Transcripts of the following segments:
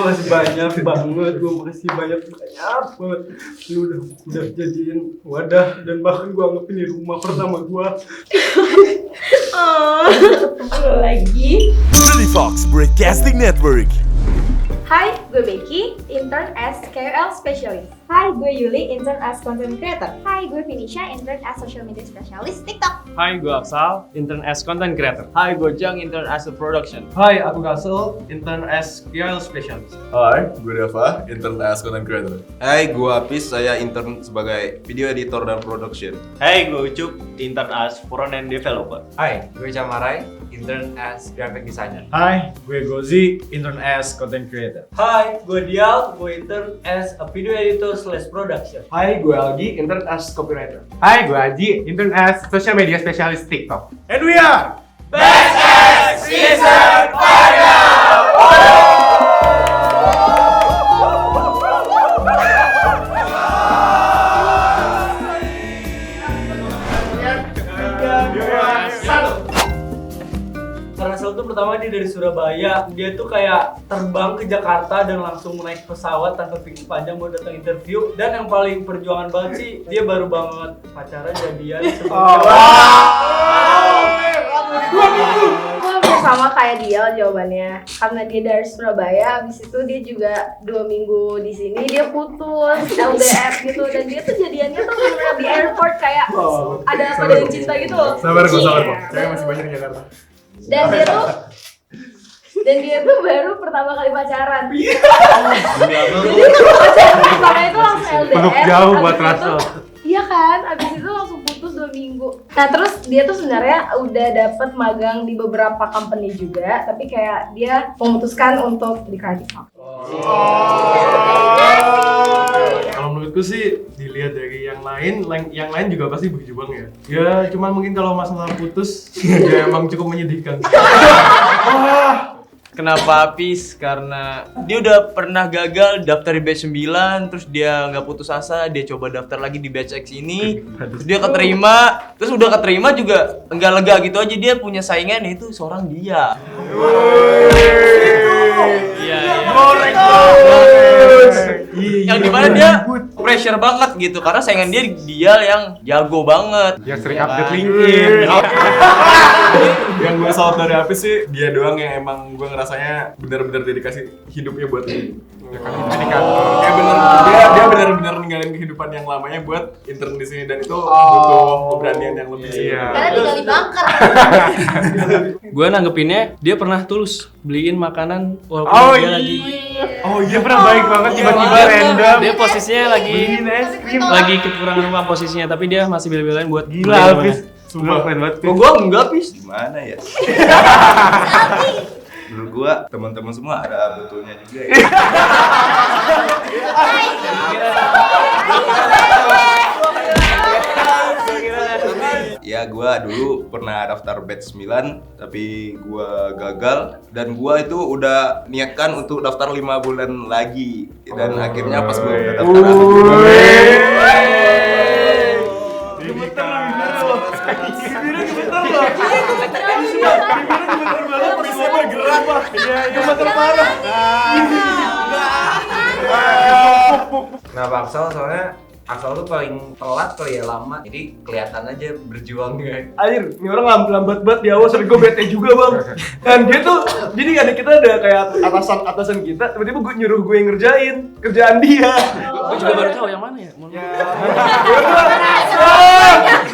makasih banyak banget. Lu udah jadiin wadah dan bahkan gue anggapin di rumah pertama gue. Lagi. Study Fox Broadcasting Network. Hai, gue Becky, intern as KOL Specialist. Hai, gue Yuli, intern as Content Creator. Hai, gue Finisha, intern as Social Media Specialist TikTok. Hai, gue Aksal, intern as Content Creator. Hai, gue Jang, intern as a Production. Hai, aku Gasel, intern as KOL Specialist. Hai, gue Dava, intern as Content Creator. Hai, gue Apis, saya intern sebagai video editor dan production. Hai, gue Ucup, intern as front-end developer. Hai, gue Camarai, intern as graphic designer. Hai, gue Gozi, intern as Content Creator. Hai, gue Dial, gue intern as a video editor / production. Hai, gue Algi, intern as copywriter. Hai, gue Aji, intern as Social Media Specialist TikTok. And we are Season Karena Sel tuh pertama dia dari Surabaya, dia tuh kayak terbang ke Jakarta dan langsung naik pesawat tanpa pikir panjang mau datang interview. Dan yang paling perjuangan banget sih, dia baru banget pacaran jadian Gue sama kayak dia jawabannya, karena dia dari Surabaya, abis itu dia juga 2 minggu di sini dia putus LDR gitu, dan dia tuh jadiannya tuh bener di airport kayak ada pada cinta gitu loh. Sabar kok. Iya. Saya masih banyak di Jakarta. Dan dia tuh baru pertama kali pacaran. Jadi pacaran pertama itu langsung LDR. Peluk jauh abis buat itu- Russell. Iya kan, abis itu langsung putus 2 minggu. Nah terus dia tuh sebenarnya udah dapet magang di beberapa company juga, tapi kayak dia memutuskan untuk di Creative Hub. Kalau menurutku sih dilihat dari yang lain juga pasti begitu bang ya. Ya cuman mungkin kalau masalah putus ya emang cukup menyedihkan. Kenapa Apis? Karena dia udah pernah gagal daftar di batch 9, terus dia nggak putus asa, dia coba daftar lagi di batch X ini, terus dia keterima, terus udah keterima juga nggak lega gitu aja, dia punya saingan yaitu seorang dia. Iya. Yang dimana dia pressure banget gitu, karena saingan dia yang jago banget. Yang sering update LinkedIn. Yang gue salut dari Apis sih, dia doang yang emang gue ngerasanya bener-bener dedikasi hidupnya buat ini. Kayak dia bener-bener ninggalin kehidupan yang lamanya buat intern di sini, dan itu butuh keberanian yang lebih sih. Karena tinggal di bunker. gue nanggepinnya dia pernah tulus beliin makanan walaupun dia lagi Dia pernah baik banget tiba-tiba random. dia posisinya lagi kekurangan uang posisinya, tapi dia masih bela-belain buat Gila beliin Alvis. makanan. Sumpah keren banget. Kok gua enggak Pis? Gimana ya? Menurut gua teman-teman semua ada betulnya juga ya. Ya gua dulu pernah daftar batch 9 tapi gua gagal, dan gua itu udah niatkan untuk daftar 5 bulan lagi, dan akhirnya pas gua udah daftar Kenapa Aksal? Soalnya Aksal tuh paling telat kali ya, lama, jadi kelihatan aja berjuangnya. Anjir, ini orang lambat banget di awal, sering gue bete juga bang. Dan dia tuh, jadi ada kayak atasan kita, tiba-tiba gue nyuruh gue yang ngerjain kerjaan dia. Gue juga baru tahu yang mana ya.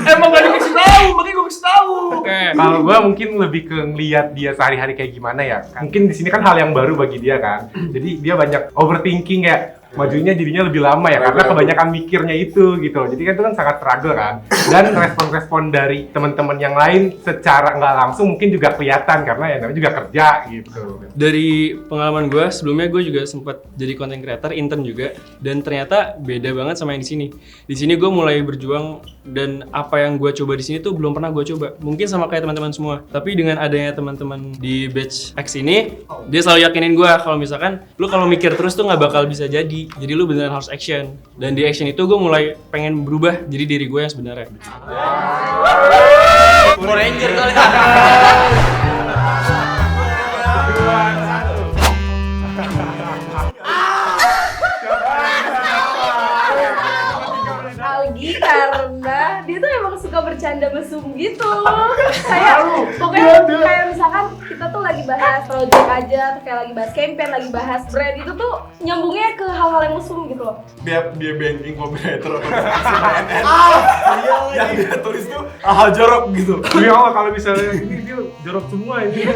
Emang gak dikasih tahu, makanya gue kasih tahu. Kalau gue mungkin lebih ke ngeliat dia sehari-hari kayak gimana ya. Mungkin di sini kan hal yang baru bagi dia kan. Jadi dia banyak overthinking kayak majunya jadinya lebih lama ya, karena kebanyakan mikirnya itu gitu loh. Jadi kan itu kan sangat struggle kan. Dan respon-respon dari teman-teman yang lain secara nggak langsung mungkin juga kelihatan karena ya namanya juga kerja gitu. Dari pengalaman gue sebelumnya, gue juga sempat jadi content creator, intern juga, dan ternyata beda banget sama yang di sini. Di sini gue mulai berjuang, dan apa yang gue coba di sini tuh belum pernah gue coba. Mungkin sama kayak teman-teman semua, tapi dengan adanya teman-teman di batch X ini, dia selalu yakinin gue kalau misalkan lu kalau mikir terus tuh nggak bakal bisa jadi. Jadi lu beneran harus action. Dan di action itu gue mulai pengen berubah jadi diri gue yang sebenarnya. Power Ranger kali. Algi karena dia tuh emang suka bercanda mesum gitu. Kayak pokoknya kayak misalkan kita tuh lagi bahas project aja, atau kayak lagi bahas campaign, lagi bahas brand, itu tuh nyambungnya ke hal-hal yang mesum gitu loh. Dia banking copywriter yang dia tulis tuh jorok gitu. Ya Allah, kalau misalnya ini dia jorok semua ini.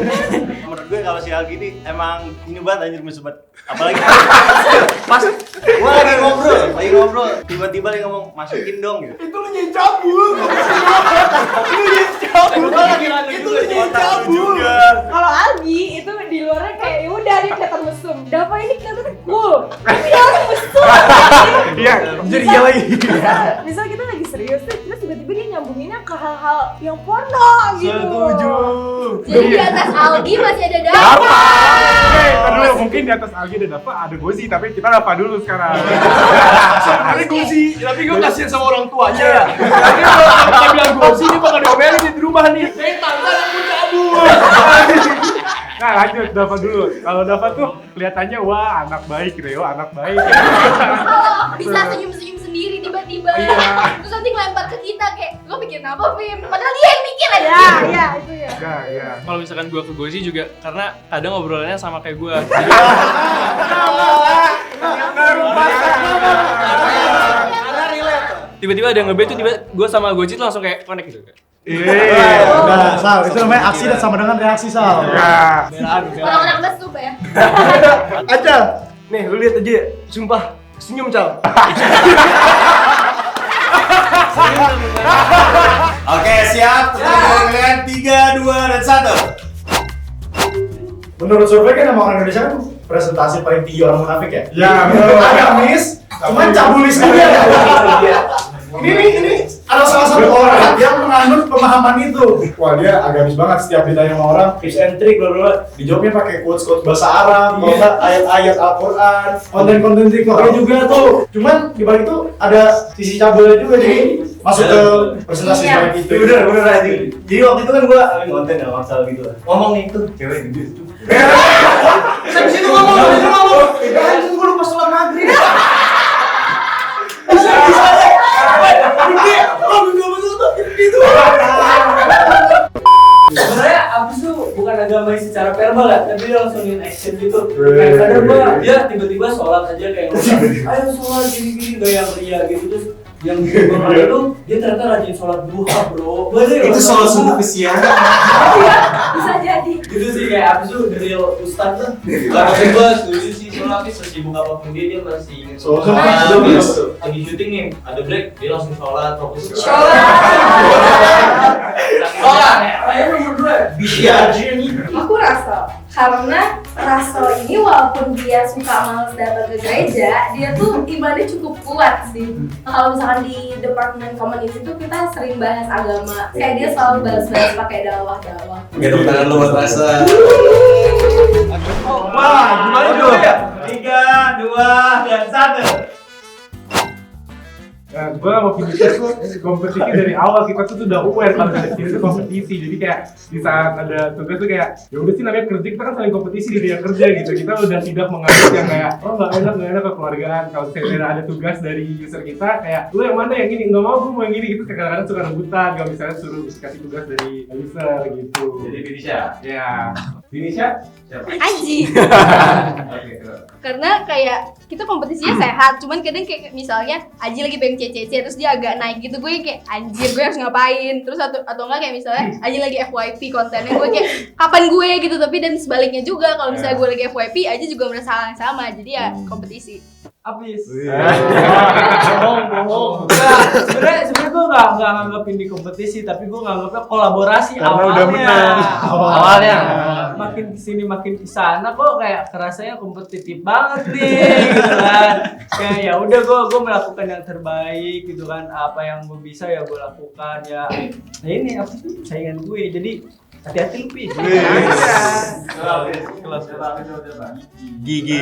Menurut gue kalau si Algi ini emang ini banget anjir mesum banget. Apalagi pas gua lagi ngobrol, tiba-tiba dia ngomong masukin dong gitu. Itu lu nyanyi cabul. Itu lu nyanyi cabul. Kalau Algi itu di luarnya kayak ya udah dia kelihatan mesum. Dava ini kelihatan cool. Tapi dia orang mesum. Iya, jadi dia lagi. Misal kita lagi serius tuh, terus tiba-tiba dia nyambunginnya ke hal-hal yang porno gitu. Setuju. Jadi di atas Algi masih ada Dava. Dulu mungkin di atas Algi ada Dava, ada Gozi, tapi kita Dava dulu sekarang. Tapi gue kasihan sama orang tuanya ya. Tapi kalau kita bilang Gozi ini bakal diomelin di rumah nih. Tangga aku cabul. Nah lanjut Dava dulu. Kalau Dava tuh kelihatannya wah anak baik gitu ya, anak baik. Bisa senyum-senyum sendiri tiba-tiba. Iya. Terus nanti ngelempar ke kita kayak, lo bikin apa, Vim? Padahal dia yang mikir aja. Iya, itu ya. Iya. Kalau misalkan gue ke Gozi juga karena kadang obrolannya sama kayak gue. Tiba-tiba ada yang nge-bet tuh, tiba gue sama Gozi tuh langsung kayak connect gitu. Nah, Sal, itu namanya aksi dan sama dengan reaksi, Sal. Iya. Orang-orang mesum ya. Aja. Nih, lu lihat aja. Sumpah, senyum, Cal. Oke, siap. Kalian 3, 2, dan 1. Menurut survei kan nama orang Indonesia kan presentasi paling tinggi orang munafik ya? Ya, betul. Agamis, cuman cabulis juga ya. Ini ada salah satu orang yang menganut pemahaman itu. Wah, dia agamis banget, setiap ditanya sama orang tips and trick bla dijawabnya pakai quotes bahasa Arab, kalau enggak ayat-ayat Al-Qur'an, konten-konten TikToknya juga tuh. Cuman di balik itu ada sisi cabulnya juga jadi masuk ke presentasi kayak gitu. Bener aja. Jadi waktu itu kan gua konten ya masalah gitu. Ngomong nih tuh cewek gede tuh. Sampai situ ngomong. Anjing gua lupa sholat maghrib. Bisa. Sebenarnya Abis tuh bukan agama secara verbal ya, tapi dia langsung in action gitu. Kayak kadang dia tiba-tiba sholat aja kayak ngomong, ayo sholat gini-gini gak yang ria gitu. Terus yang gue ada tuh dia ternyata rajin sholat duha bro. Itu sholat subuh kesiangan. Bisa jadi. Gitu sih kayak Abis tuh the real ustad lah. Karena gue setuju sih sholat Abis sesibuk apapun dia masih sholat. Lagi syuting nih, ada break dia langsung sholat fokus. Ayo nomor 2. Aku rasa karena Raso ini walaupun dia suka males datang ke gereja, dia tuh imannya cukup kuat sih. Kalau misalkan di departemen komunikasi itu kita sering bahas agama, kayak dia selalu balas-balas pakai dakwah. Gendong tangan lu buat rasa. Wah, gimana dulu ya? 3, 2, dan 1. Nah, gue sama Vinicius tuh kompetisi dari awal, kita tuh udah aware kalau di sini tuh kompetisi. Jadi kayak di saat ada tugas tuh kayak ya udah sih namanya kerja, kita kan saling kompetisi di dunia kerja gitu. Kita udah tidak menganggap yang kayak oh nggak enak kekeluargaan. Kalau misalnya ada tugas dari user kita kayak lu yang mana yang ini, nggak mau gue mau yang ini gitu. Kadang-kadang suka rebutan kalau misalnya suruh kasih tugas dari user gitu. Jadi Vinicius. Ya, Vinicius siapa? Aji. Oke. Karena kayak kita kompetisinya sehat, cuman kadang kayak misalnya Aji lagi pengen CCC terus dia agak naik gitu, gue kayak anjir gue harus ngapain, terus atau enggak kayak misalnya Aji lagi FYP kontennya, gue kayak kapan gue gitu. Tapi dan sebaliknya juga, kalau misalnya gue lagi FYP Aji juga merasa hal yang sama, jadi ya kompetisi. Abis. Bohong. Sebenarnya gue nggak nganggap ini kompetisi, tapi gue nganggapnya kolaborasi. Karena udah menang. Awalnya. Makin kesini makin kesana kok kayak kerasanya kompetitif banget nih, gitu kan. Kayak ya udah gue melakukan yang terbaik gitu kan. Apa yang gue bisa ya gue lakukan ya. Nah ini apa sih saingan gue, jadi hati-hati lu Pi. Kelas Gigi.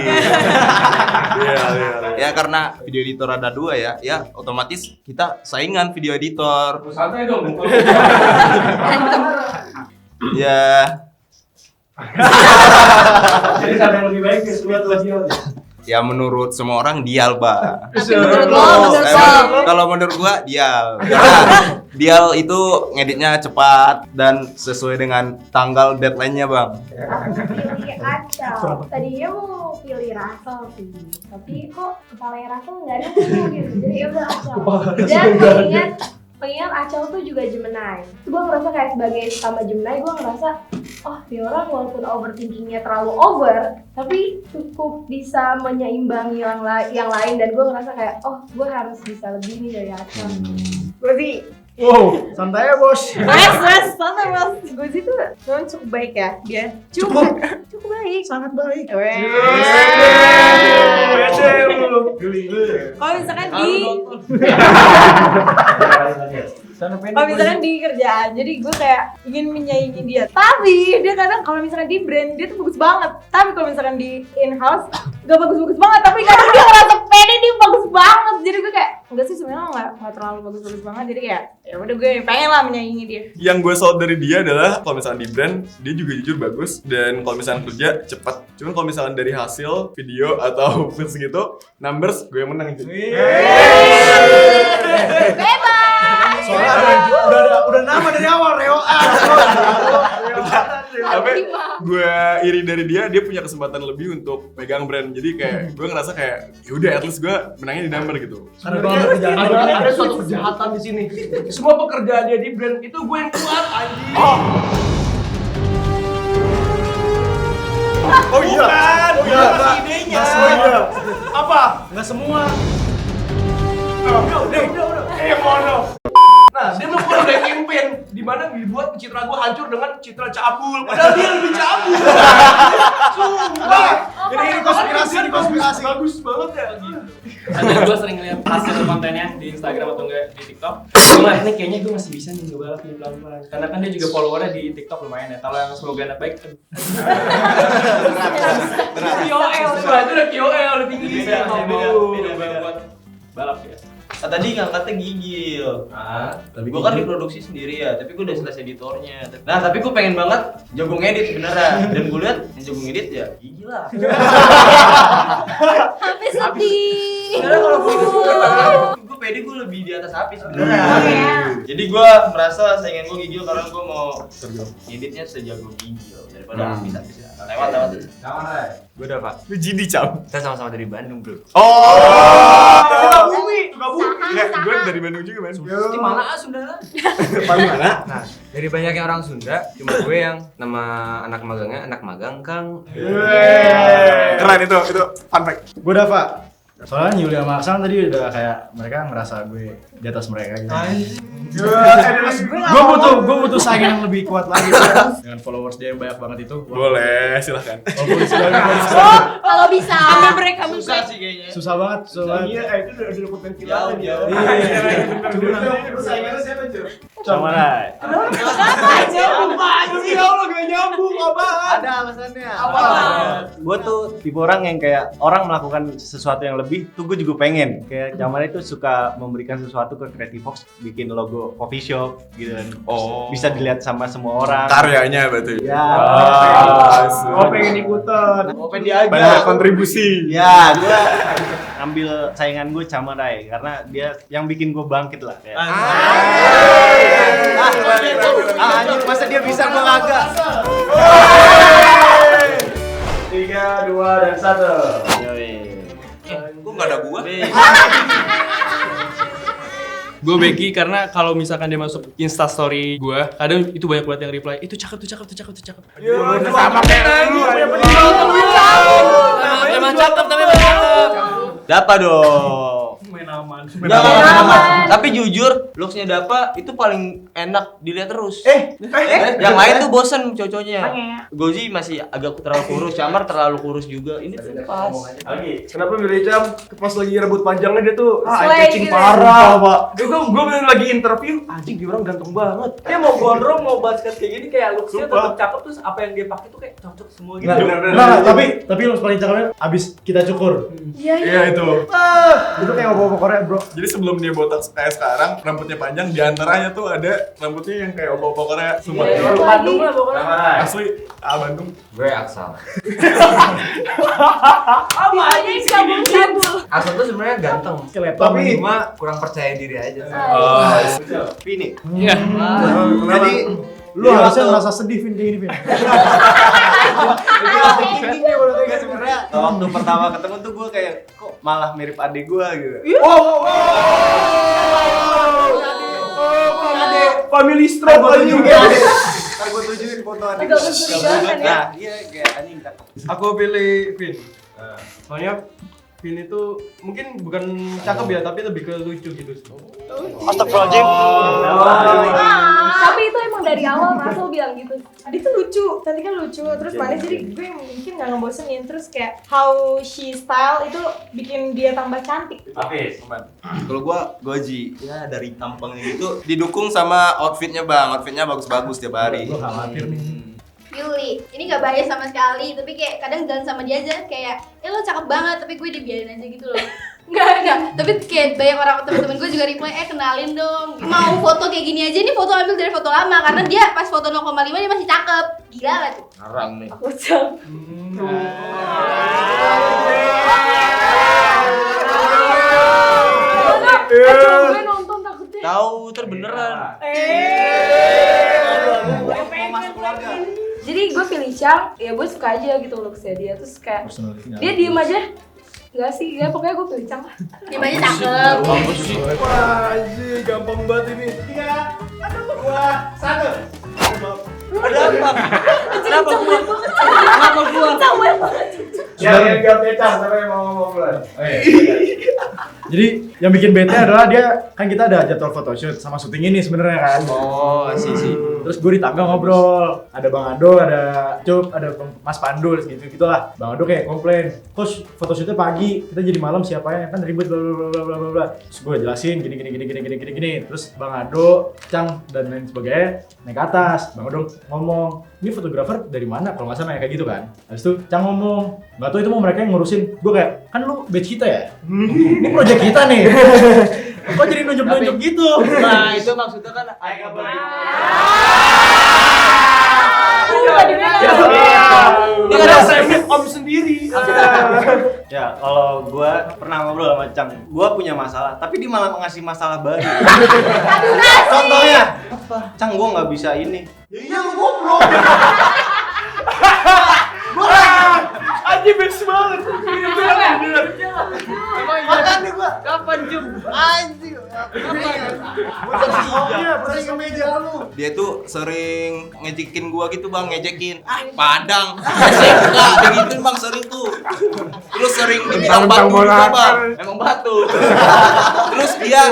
Ya karena video editor ada 2 ya otomatis kita saingan video editor. Santai dong. Ya. Jadi siapa yang lebih baik ya, dua dia. Ya menurut semua orang Dial, Pak. Menurut lo, Kalau menurut gua Dial. Karena Dial itu ngeditnya cepat dan sesuai dengan tanggal deadline-nya, Bang. pilih Acau. Tadinya mau pilih Russell sih, tapi kok kepalanya Russell nggak nemu gitu. Jadi ya udah Acau. Dan pengingat Acau tuh juga Gemini. Gue ngerasa kayak sebagai sama Gemini, gue ngerasa oh dia orang walaupun overthinkingnya terlalu over, tapi cukup bisa menyeimbangi yang lain, dan gue ngerasa kayak oh gue harus bisa lebih nih dari Acau. Gue sih Wow, santai ya bos. Wes, santai bos. Gue sih tuh memang cukup baik ya dia. Cukup baik. Sangat baik. Kalau misalkan di kerjaan, jadi gue kayak ingin menyaingi dia. Tapi dia kadang kalau misalkan di brand dia tuh bagus banget. Tapi kalau misalkan di in-house gak bagus-bagus banget. Tapi kadang dia ngerasa pede dia bagus banget. Jadi gue kayak enggak sih sebenarnya nggak terlalu bagus-bagus banget. Jadi kayak ya udah gue pengen lah menyaingi dia. Yang gue salut dari dia adalah kalau misalnya di brand dia juga jujur bagus, dan kalau misalnya kerja cepat. Cuman kalau misalnya dari hasil video atau feels gitu, numbers gue yang menang gitu. Bebas. Soalnya udah nama dari awal Reo. Tapi gue iri dari dia punya kesempatan lebih untuk pegang brand. Jadi kayak gue ngerasa kayak ya udah at least gue menangnya di number gitu. Ada suatu kejahatan di sini. Semua pekerjaan dia di brand itu gue yang kuat anjing. Oh iya. Bukan idenya. Apa? Nggak semua. Udah. Nah, dia melakukan black campaign di mana dibuat citra gue hancur dengan citra cabul. Padahal dia lebih cabul. Sumpah. Ini konspirasi. Bagus banget ya gitu. Dan gue sering lihat hasil kontennya di Instagram atau enggak di TikTok. Gue ngeliat ini kayaknya gue masih bisa nih ngebalap nih pelan-pelan. Karena kan dia juga followernya di TikTok lumayan ya. Kalau yang slogan anak baik kan. KOL, itu udah KOL, udah tinggi. Beda buat balap ya. Tadi ngangkatnya gigil. Tapi Gue kan diproduksi sendiri ya, tapi gue udah selesai editornya. Nah, tapi gue pengen banget jago ngedit beneran. Dan gue lihat yang jago ngedit ya gigil lah. Hampir sedih. Karena kalau gue pede gue lebih di atas Hafiz sebenarnya. Jadi gue merasa saingan gue gigil karena gue mau ngeditnya sejago gigil daripada Hafiz ya. Lewat. Gue udah Pak. Lu jadi Cam. Kita sama-sama dari Bandung bro. Sukabumi. Ya, gue dari Bandung juga, Man. Di mana Sunda? Paling mana? Nah, dari banyaknya orang Sunda, cuma gue yang nama anak magangnya anak magang Kang. Keren itu fun fact. gue udah Pak. Soalnya Yulia sama Aksan tadi udah kayak mereka ngerasa gue di atas mereka gitu. Gue butuh saingan yang lebih kuat lagi dengan followers dia yang banyak banget itu. Boleh, silahkan. Kalau bisa sama mereka Susah sih kayaknya. Susah banget. Iya, itu udah potensi lain ya. Saingannya siapa cuy? Sama lah. Kenapa aja? Gak nyambung apaan? Ada alasannya. Apa? Gue tuh tipe orang yang kayak orang melakukan sesuatu yang lebih tuh gue juga pengen. Kayak Jamal itu suka memberikan sesuatu ke Creative Fox, bikin logo coffee shop gitu kan. Oh. Bisa dilihat sama semua orang. Karyanya berarti. Ya. Gue pengen ikutan. Open dia aja. Banyak kontribusi. Ya, gue ambil saingan gue Camarai karena dia yang bikin gue bangkit lah. Kayak. Anjir, masa dia bisa gue kagak? 3, 2, dan 1. Kok nggak ada gua? Gue Becky karena kalau misalkan dia masuk Insta story gue, kadang itu banyak banget yang reply. Itu cakep. Sama kayak lu. Emang cakep tapi emang cakep. Dapa dong. Main aman. Tapi jujur, looks-nya Dapa itu paling enak dilihat terus. Yang lain tuh bosen cocoknya. Gozi masih agak terlalu kurus, Camar terlalu kurus juga. Ini tuh pas. Kenapa milih Jam? Pas lagi rebut panjangnya dia tuh Slay eye-catching gitu. parah, Pak. Gue bener lagi interview, anjing dia orang ganteng banget. Dia mau gondrong, mau basket kayak gini kayak looks-nya tetap cakep, terus apa yang dia pakai tuh kayak cocok semua gitu. Nah, tapi lu paling cakepnya abis kita cukur. Iya. Iya itu. Itu kayak ngomong Korea bro. Jadi sebelum dia botak kayak sekarang, rambutnya panjang, diantaranya tuh ada rambutnya yang kayak opa-opa Korea. Sumpah. Bandung lah pokoknya. Asli, Bandung. Gue Aksal. Dia cabul-cabul. Aksal tuh sebenarnya ganteng. Tapi Cuma kurang percaya diri aja. Vini. Iya. Jadi lu harusnya ngerasa sedih Vin kayak gini Vin. Enggak sebenarnya waktu pertama ketemu tuh gue kayak kok malah mirip adik gue gitu. Family stroke kali juga. Ntar gue tunjukin foto adik. Agak mencurigakan ya. Nah, iya kayak anjing tak. Aku pilih Vin. Soalnya Vin itu mungkin bukan cakep ya, tapi lebih ke lucu gitu. Astagfirullahaladzim. Tapi itu emang dari awal Rasul bilang gitu. Dia tuh lucu, cantik kan lucu, terus manis, jadi gue mungkin gak ngebosenin. Terus kayak how she style itu bikin dia tambah cantik. Kalau gua Goji, ya dari tampangnya gitu didukung sama outfitnya bang, outfitnya bagus-bagus tiap hari. Gua khawatir nih. Yuli, ini gak bias sama sekali, tapi kayak kadang jalan sama dia aja kayak, lo cakep banget, tapi gue dibiarin aja gitu loh. Enggak, tapi kayak banyak orang temen-temen gue juga reply, kenalin dong. Mau foto kayak gini aja, ini foto ambil dari foto lama, karena dia pas foto 0,5 dia masih cakep. Gila gak tuh? Ngarang nih. Aku cakep. Gue nonton takutnya. Tahu terbeneran. Jadi gue pilih Chang, ya gue suka aja gitu looks-nya dia. Terus kayak dia diem aja. Enggak sih, ya pokoknya gue pilih Chang lah. Diem aja cakep. Bagus sih. Wah, gampang banget ini. 3, 2, 1. Ada apa? Kenapa gua? Kenapa gua? Cawel banget. Ya, enggak pecah sampai mau ngomong bulan. Jadi yang bikin bete adalah dia kan kita ada jadwal photoshoot sama syuting ini sebenarnya kan. Oh, sih. Terus gue di tangga ngobrol, ada Bang Ado, ada Cup, ada Mas Pandul gitu-gitulah. Bang Ado kayak komplain, "Coach, photoshootnya pagi, kita jadi malam siapa ya? Kan ribet bla bla bla bla bla." Terus gue jelasin gini. Terus Bang Ado, Cang dan lain sebagainya naik ke atas. Bang Ado ngomong, "Ini fotografer dari mana?" Kalau nggak salah kayak gitu kan. Habis itu Cang ngomong, "Nggak tahu itu mau mereka yang ngurusin." Gue kayak, "Kan lu batch kita ya? Ini project kita nih." Kok jadi nunjuk-nunjuk gitu? Nah, itu maksudnya kan ayo Dia ada saya om sendiri. Ya, kalau gua pernah ngobrol sama Cang, gua punya masalah, tapi dia malah ngasih masalah baru. Contohnya, Cang, gua nggak bisa ini. Ya iya lu goblok. Anjing benci banget. Makanya gua kapan Jum? anjing. Berarti ke meja lu. Dia tuh sering ngejekin gua gitu bang, ngejekin. Padang. Enggak, digituin bang sering tuh. Terus sering dibilang batu juga bang. Emang batu. Terus dia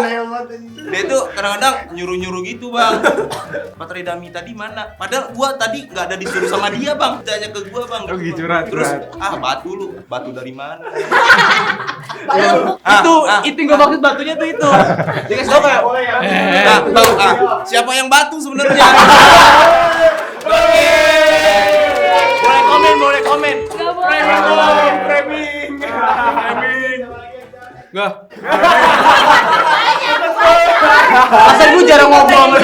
tuh kadang-kadang nyuruh-nyuruh gitu bang. Baterai Dami tadi mana? Padahal gua tadi nggak ada disuruh sama dia bang. Tanya ke gua bang. Terus batu lu, batu dari mana? Itu yang gue maksud batunya tuh itu. Dikasih tau kayak, siapa yang batu sebenarnya? Boleh komen. Framing. Gua. Masa gue jarang ngomong.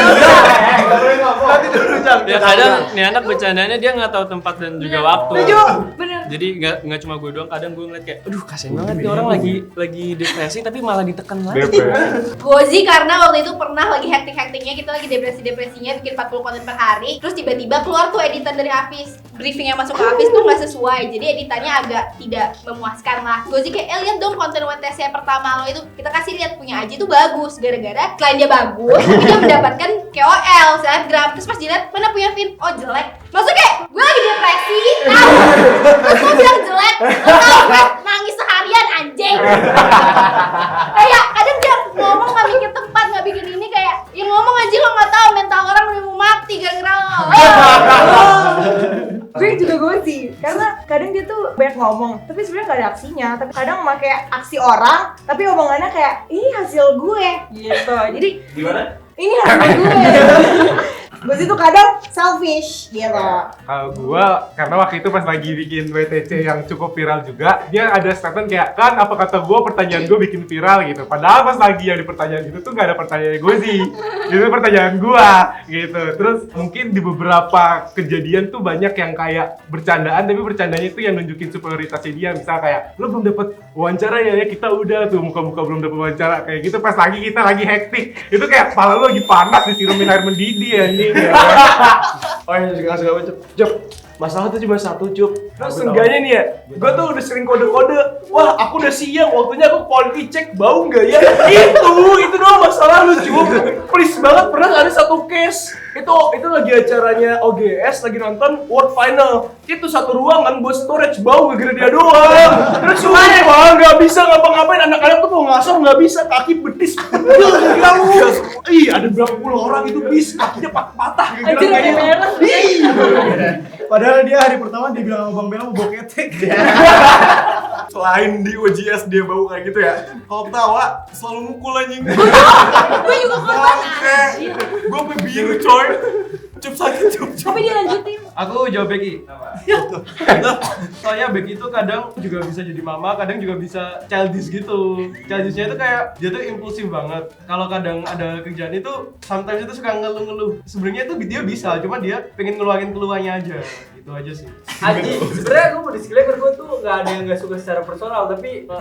Ya kadang nih anak bercandanya dia nggak tahu tempat dan juga waktu. Bener. Jadi nggak cuma gue doang, kadang gue ngeliat kayak, aduh kasian banget nih orang lagi depresi tapi malah ditekan lagi. Gozi karena waktu itu pernah lagi hektik-hektiknya, kita lagi depresi-depresinya bikin 40 konten per hari. Terus tiba-tiba keluar tuh editan dari Hafiz. Briefing yang masuk ke Hafiz tuh nggak sesuai, jadi editannya agak tidak memuaskan lah. Gozi kayak, lihat dong konten WTC pertama lo itu, kita kasih lihat punya Aji tuh bagus. Gara-gara klien dia bagus, tapi dia mendapatkan KOL, selebgram. Terus pas dilihat, mana punya Vin? Oh jelek. Maksudnya kayak, gue lagi depresi, terus gue bilang jelek, nangis seharian anjing. Kayak kadang dia ngomong gak bikin tempat, gak bikin ini kayak, yang ngomong aja lo gak tahu mental orang udah mau mati gara-gara lo. Gue juga Gozi, karena kadang dia tuh banyak ngomong, tapi sebenarnya gak ada aksinya. Tapi kadang memakai aksi orang, tapi omongannya kayak, ini hasil gue gitu. Jadi gimana? ini hasil gue. Bos itu kadang selfish gitu. Kalau gua karena waktu itu pas lagi bikin WTC yang cukup viral juga, dia ada statement kayak, kan apa kata gua pertanyaan gua bikin viral gitu. Padahal pas lagi yang di pertanyaan itu tuh gak ada pertanyaan gue sih. Itu pertanyaan gua gitu. Terus mungkin di beberapa kejadian tuh banyak yang kayak bercandaan, tapi bercandanya itu yang nunjukin superioritasnya dia. Misal kayak, lo belum dapet wawancara ya, kita udah tuh muka-muka belum dapet wawancara kayak gitu. Pas lagi kita lagi hektik, itu kayak kepala lo lagi panas disirumin air mendidih anjing. Oh ya, segala macam. Cep, masalah tuh cuma satu, Cup. Terus seenggaknya nih ya, gue tuh udah sering kode-kode. Wah, aku udah siang, waktunya aku quality check, bau nggak ya? Itu doang masalah lu, Cup. Please banget, pernah ada satu case. Itu lagi acaranya OGS, lagi nonton World Final. Itu satu ruangan buat storage, bau gara-gara dia doang. Terus sumpah, nggak bisa ngapa-ngapain. Anak-anak tuh mau ngasor nggak bisa, kaki betis. Ih, ada berapa puluh orang itu bis, kakinya patah. Padahal dia hari pertama dia bilang sama Bang Bella mau bawa ketek. Selain di OGS dia bau kayak gitu ya. Kalau ketawa selalu mukul anjing. Gue juga korban. Gue sampai biru coy. Cup sakit cup. Tapi dia lanjutin. Aku jawab Becky. Soalnya Becky itu kadang juga bisa jadi mama, kadang juga bisa childish gitu. Childishnya itu kayak dia tuh impulsif banget. Kalau kadang ada kerjaan itu, sometimes itu suka ngeluh-ngeluh. Sebenarnya itu dia bisa, cuma dia pengen ngeluarin keluhannya aja. Gitu aja sih. Aji, sebenarnya gue mau disclaimer, gue tuh nggak ada yang nggak suka secara personal, tapi gue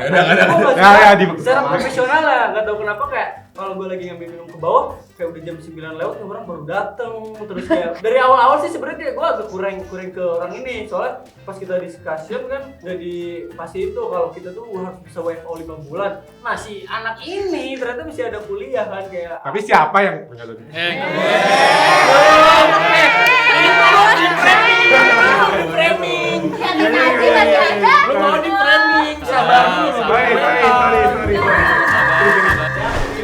secara profesional lah. Nggak tahu kenapa kayak kalau gue lagi ngambil minum ke bawah, kayak udah jam 9 lewat, orang baru dateng. Terus kayak dari awal-awal sih sebenarnya gue agak kurang ke orang ini, soalnya pas kita discussion kan udah dikasih itu kalau kita tuh harus bisa WFO 5 bulan. Nah si anak ini ternyata masih ada kuliah kan kayak. Tapi siapa yang punya lebih? Framing. Lu mau di framing. Sabar dulu. Sorry.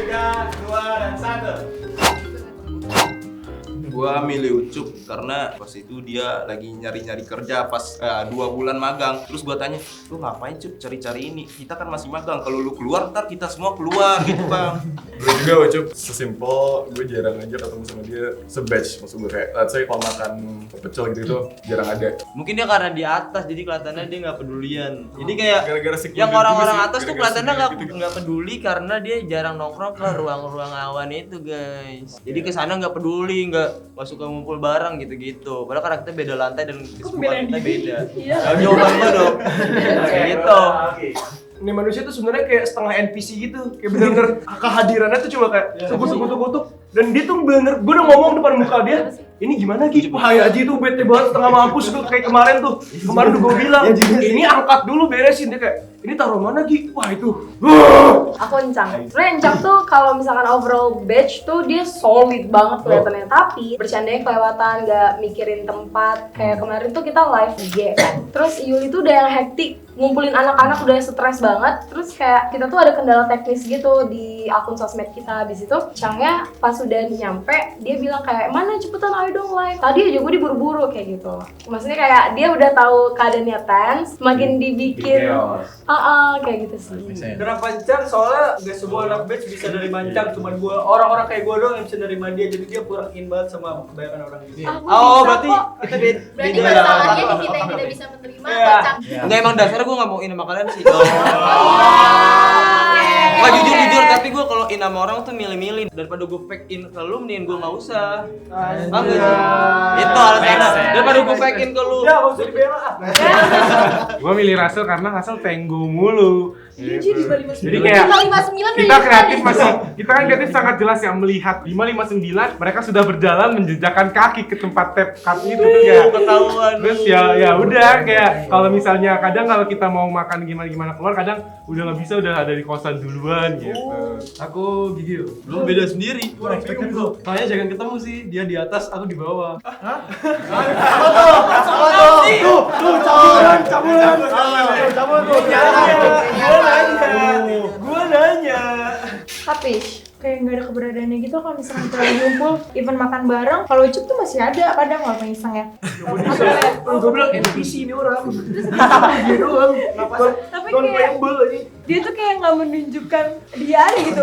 3, 2, dan 1. Gua milih Ucup karena pas itu dia lagi nyari-nyari kerja pas 2 bulan magang. Terus gua tanya, lu ngapain Cup cari-cari ini? Kita kan masih magang, kalau lu keluar ntar kita semua keluar gitu Bang. Gue juga Ucup sesimpel, gue jarang aja ketemu sama dia se-batch. Maksud gue kayak, let's say kalau makan pecel gitu jarang ada. Mungkin dia karena di atas, jadi kelihatannya dia nggak pedulian. Jadi kayak gara-gara yang orang-orang atas tuh kelihatannya nggak peduli karena dia jarang nongkrong ke ruang-ruang awan itu guys. Jadi kesana nggak peduli, nggak suka ngumpul bareng gitu-gitu. Padahal karena kita beda lantai dan kesibukan kita beda. Jawaban gue dong. Kayak gitu. Ini manusia tuh sebenarnya kayak setengah NPC gitu, kayak bener-bener kehadirannya tuh cuma kayak sekutu-kutu. Dan dia tuh bener, gue udah ngomong depan muka dia, ini gimana Gi? Wah ya Aji tuh bete banget setengah mampus tuh kayak kemarin tuh. Kemarin tuh gue bilang, ini angkat dulu beresin. Dia kayak, ini taruh mana Gi? Wah itu. Aku Encang. Sebenernya Encang tuh kalau misalkan overall batch tuh dia solid banget kelihatannya. Tapi bercandanya kelewatan, gak mikirin tempat. Kayak kemarin tuh kita live IG kan. Terus Yuli tuh udah yang hektik, ngumpulin anak-anak udah stres banget. Terus kayak kita tuh ada kendala teknis gitu di akun sosmed kita. Habis itu Encangnya pas udah nyampe, dia bilang kayak, mana cepetan ayo dong live. Tadi aja gue diburu-buru kayak gitu. Maksudnya kayak dia udah tahu keadaannya tense, makin dibikin kayak gitu sih. Kenapa Encang? Soalnya gak semua anak batch bisa nerima Encang, cuma orang-orang kayak gue doang yang bisa nerima dia, jadi dia kurang in banget sama kebanyakan orang gitu. Berarti kita beda. Berarti masalahnya di kita yang tidak bisa menerima Encang. Enggak, emang dasarnya gue nggak mau in sama kalian sih. Wah jujur, tapi gue kalau in sama orang tuh milih-milih. Daripada gue fake in ke lu, mendingan gue nggak usah. Itu alasannya. Daripada gue fake in ke lu. Ya gak usah dibela. Gue milih Russell karena Russell tenggo mulu. Iya jadi 559. Jadi kayak kita kreatif kita kan kreatif sangat jelas ya melihat 559 mereka sudah berjalan menjejakkan kaki ke tempat tap itu tuh kayak ketahuan. Terus ya udah kayak kalau misalnya kadang kalau kita mau makan gimana keluar kadang udah nggak bisa udah ada di kosan duluan gitu. Aku gigil. Lu beda sendiri. Gue expected bro. Soalnya jangan ketemu sih, dia di atas, aku di bawah. Cabul tuh. Gue nanya. Tapi kayak nggak ada keberadaannya gitu. Kalau misalkan kita lagi ngumpul, even makan bareng, kalau Ucup tuh masih ada kadang walaupun iseng ya. Gue bilang NPC ini orang. Dia doang. Tapi kayak dia tuh kayak nggak menunjukkan dia ada gitu.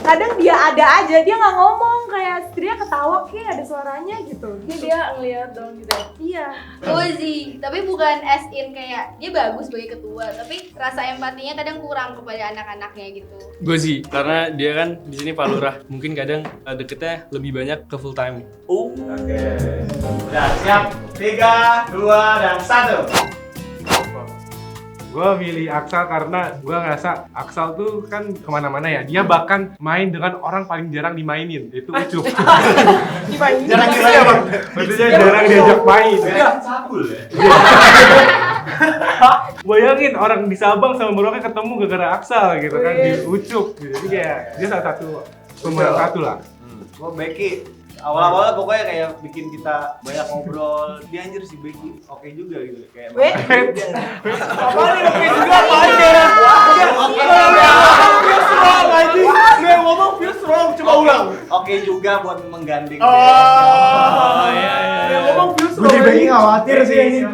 Kadang dia ada aja, dia nggak ngomong, kayak dia ketawa kayak ada suaranya gitu. Ini dia ngeliat dong gitu. Iya. Cozy, tapi bukan as in kayak dia bagus sebagai ketua, tapi rasa empatinya kadang kurang kepada anak-anaknya gitu. Gozi, karena dia kan di sini Pak Lurah. Mungkin kadang deketnya lebih banyak ke full time. Oke. Udah siap. 3, 2, dan 1. Gue milih Aksal karena gue ngerasa Aksal tuh kan kemana-mana ya. Dia bahkan main dengan orang paling jarang dimainin, yaitu Ucup. Dimainin. Jarang gimana bang? Maksudnya jarang diajak main. Cabul ya? Bayangin orang di Sabang sama Merauke ketemu gara-gara Aksal gitu kan, di Ucup gitu. Jadi kayak dia salah satu pemeran satu lah. Gue Becky. Awal-awalnya pokoknya kayak bikin kita banyak ngobrol. Dia anjir si Becky oke juga gitu. Kayak Apa nih oke juga apa aja? Fierce wrong anjing. Gue ngomong fierce wrong, coba ulang. Oke juga buat menggandeng. Iya. Gue ngomong fierce wrong. Gue Becky khawatir sih ini.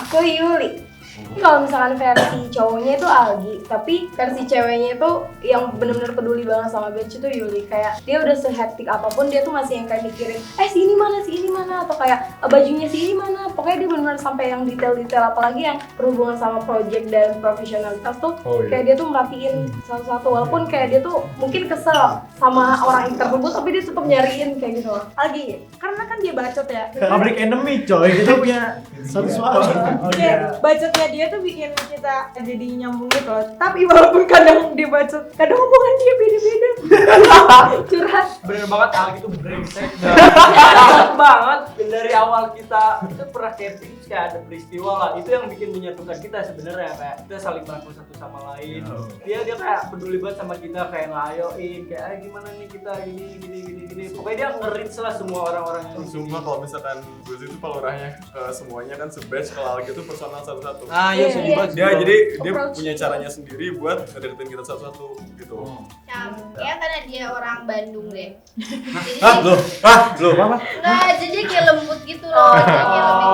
Aku Yuli. Kalau misalkan versi cowoknya itu Algi, tapi versi ceweknya itu yang benar-benar peduli banget sama Batch itu Yuli. Kayak dia udah sehektik apapun, dia tuh masih yang kayak mikirin si ini mana, atau kayak bajunya si ini mana. Pokoknya dia benar-benar sampai yang detail-detail, apalagi yang berhubungan sama project dan profesionalitas tuh. Kayak dia tuh merhatiin satu-satu, walaupun kayak dia tuh mungkin kesel sama orang tersebut, tapi dia tetap nyariin kayak gitu loh. Algi, karena kan dia bacot ya. Public enemy coy, kita punya satu suara. Kayak bacotnya dia tuh bikin kita jadi nyambung gitu loh. Tapi walaupun kadang dia bacot, kadang omongan dia beda-beda. Curhat. Bener banget, Algi tuh brengsek banget. Dari awal kita itu pernah camping, terus kayak ada peristiwa lah. Itu yang bikin menyatukan kita sebenarnya, kayak kita saling merangkul satu sama lain. Dia kayak peduli banget sama kita, kayak ngayoin, kayak gimana nih kita gini. Pokoknya dia nge-reach lah semua orang-orang yang Semua kalau misalkan gue itu pelurahnya semuanya kan se-batch, kalau Algi itu personal satu-satu. Iya sih. Jadi dia punya caranya sendiri buat ngedeketin kita satu-satu gitu. Ya karena dia orang Bandung deh. Loh, apa? Nah, jadi dia kayak lembut gitu loh. Jadi kayak lebih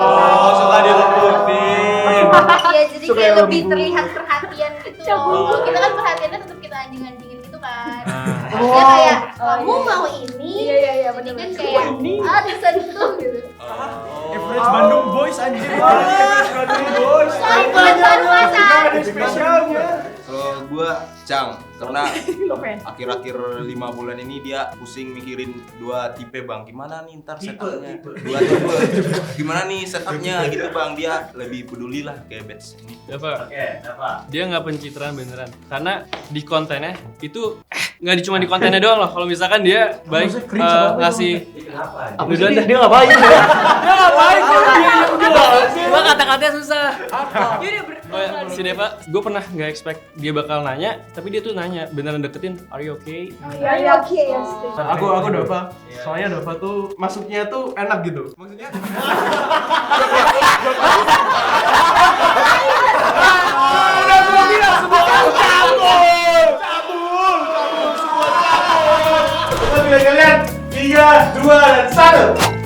Suka dilembutin. Iya, jadi kayak lebih terlihat perhatian gitu loh. Kita kan perhatiannya tetap kita anjing-anjingin gitu kan. Dia kayak kamu mau ini. Iya, jadi kan kayak tersentuh gitu. Average Bandung Boys anjir. Average Bandung Boys. Ada spesialnya. Kalau gua Cang, karena akhir-akhir 5 bulan ini dia pusing mikirin 2 tipe bang. Gimana nih ntar setupnya? 2 tipe. Gimana nih setupnya gitu bang? Dia lebih peduli lah kayak Batch ini. Apa? Dia nggak pencitraan beneran. Karena di kontennya itu nggak cuma di kontennya doang loh. Kalau misalkan dia baik ngasih Apa sih dia ngapain? Dia ngapain? Gua kata-katanya susah. Si Deva, gue pernah nggak expect dia bakal nanya, tapi dia tuh nanya beneran deketin, are you okay? Iya, oke. Aku Dava. Soalnya Dava tuh masuknya tuh enak gitu. Maksudnya udah gua bilang semua orang cabul semua cabul. Kita bilang kalian 3, 2, dan 1.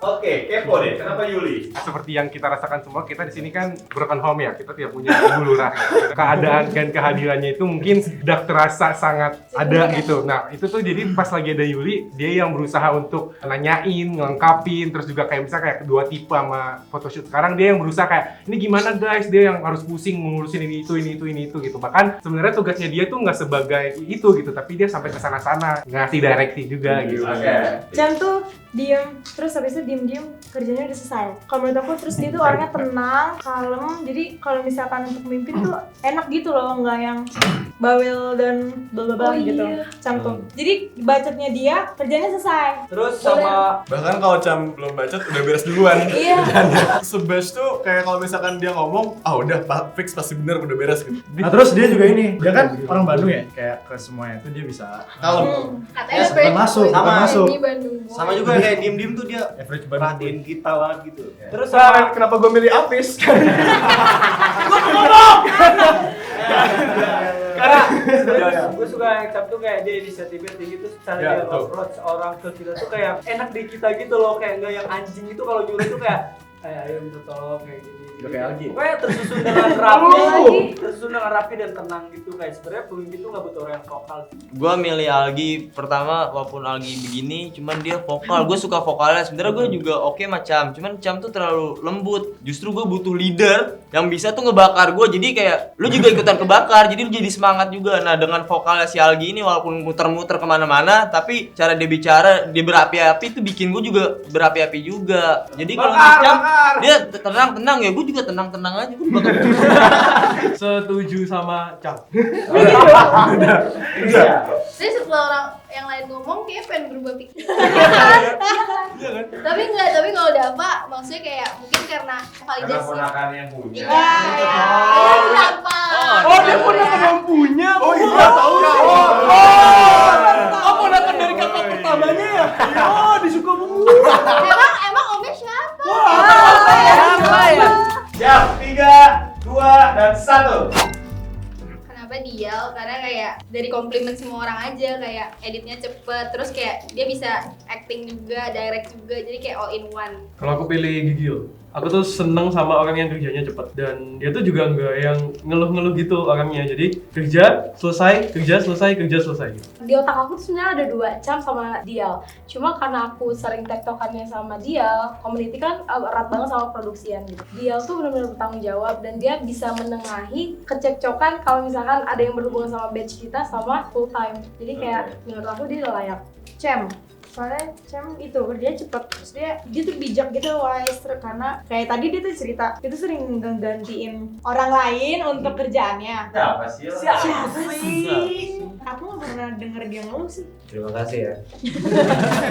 Oke, kepo deh. Kenapa Yuli? Seperti yang kita rasakan semua, kita di sini kan broken home ya. Kita tidak punya ibu lurah. Keadaan dan kehadirannya itu mungkin sudah terasa sangat ada gitu. Nah, itu tuh jadi pas lagi ada Yuli, dia yang berusaha untuk nanyain, ngelengkapin, terus juga kayak misalnya kayak 2 tipe sama photoshoot. Sekarang dia yang berusaha kayak, ini gimana guys? Dia yang harus pusing mengurusin ini itu gitu. Bahkan sebenarnya tugasnya dia tuh nggak sebagai itu gitu, tapi dia sampai ke sana-sana ngasih direksi juga gitu. Chan tuh diem, terus habis itu diem kerjanya udah selesai. Kalau menurut aku terus dia tuh orangnya tenang, kalem. Jadi kalau misalkan untuk memimpin tuh enak gitu loh, nggak yang bawel dan blablabla gitu. Chan tuh. Jadi bacotnya dia kerjanya selesai. Terus sama bahkan kalau Cam belum bacot udah beres duluan. Iya. Se-batch tuh kayak kalau misalkan dia ngomong, udah fix pasti bener udah beres gitu. Nah terus dia juga ini, dia kan orang Bandung ya, kayak ke semuanya itu dia bisa kalem. Katanya Bukan masuk. Ini Bandung. Sama juga kayak diem-diem tuh dia perhatiin kita banget gitu. Terus kenapa gue milih Apis? Gue mau ngomong! Karena suka yang Cap tuh kayak dia inisiatifnya tinggi tuh cara dia approach orang ke kita tuh kayak enak di kita gitu loh, kayak nggak yang anjing itu kalau nyuruh tuh kayak ayo minta tolong kayak gini. Udah kayak Algi. Pokoknya tersusun dengan rapi dan tenang gitu, kayak sebenarnya pemimpin tuh nggak butuh orang yang vokal. Gua milih Algi pertama, walaupun Algi begini, cuman dia vokal. Gue suka vokalnya. Sebenarnya gue juga oke macam, cuman Cam tuh terlalu lembut. Justru gue butuh leader yang bisa tuh ngebakar gue. Jadi kayak lu juga ikutan kebakar, jadi lu jadi semangat juga. Nah dengan vokalnya si Algi ini walaupun muter-muter kemana-mana, tapi cara dia bicara, dia berapi-api tuh bikin gue juga berapi-api juga. Jadi kalau Cam dia tenang-tenang, ya gue juga tenang-tenang aja. Gue bakal Setuju sama Cam. Jadi setelah orang yang lain ngomong kayak pengen berubah pikiran. Tapi kalau Dava maksudnya kayak mungkin karena validasi. Ponakannya punya. Kenapa? Oh, dia ponakan yang punya. Oh iya, tahu ya. Oh, ponakan dari kakak pertamanya ya. Oh, disuka mulu. Emang omnya siapa? Siapa ya? Siap, 3, 2, dan 1. Kenapa Dial? Karena kayak dari komplimen semua orang aja, kayak editnya cepet, terus kayak dia bisa acting juga, direct juga, jadi kayak all in one. Kalau aku pilih Gigil, aku tuh seneng sama orang yang kerjanya cepet dan dia tuh juga nggak yang ngeluh-ngeluh gitu orangnya. Jadi kerja selesai gitu. Di otak aku tuh sebenarnya ada 2, Cam sama Dial. Cuma karena aku sering tektokannya sama Dial, community kan erat banget sama produksian gitu. Dial tuh benar-benar bertanggung jawab dan dia bisa menengahi kecekcokan kalau misalkan ada yang berhubungan sama batch kita sama full time. Jadi kayak menurut aku dia layak. Cem, soalnya Cem itu kerjanya cepet, terus dia tuh bijak gitu, wise, karena kayak tadi dia tuh cerita dia tuh sering gantiin orang lain untuk kerjaannya. Siapa sih? Aku nggak pernah denger dia ngeluh sih. Terima kasih ya.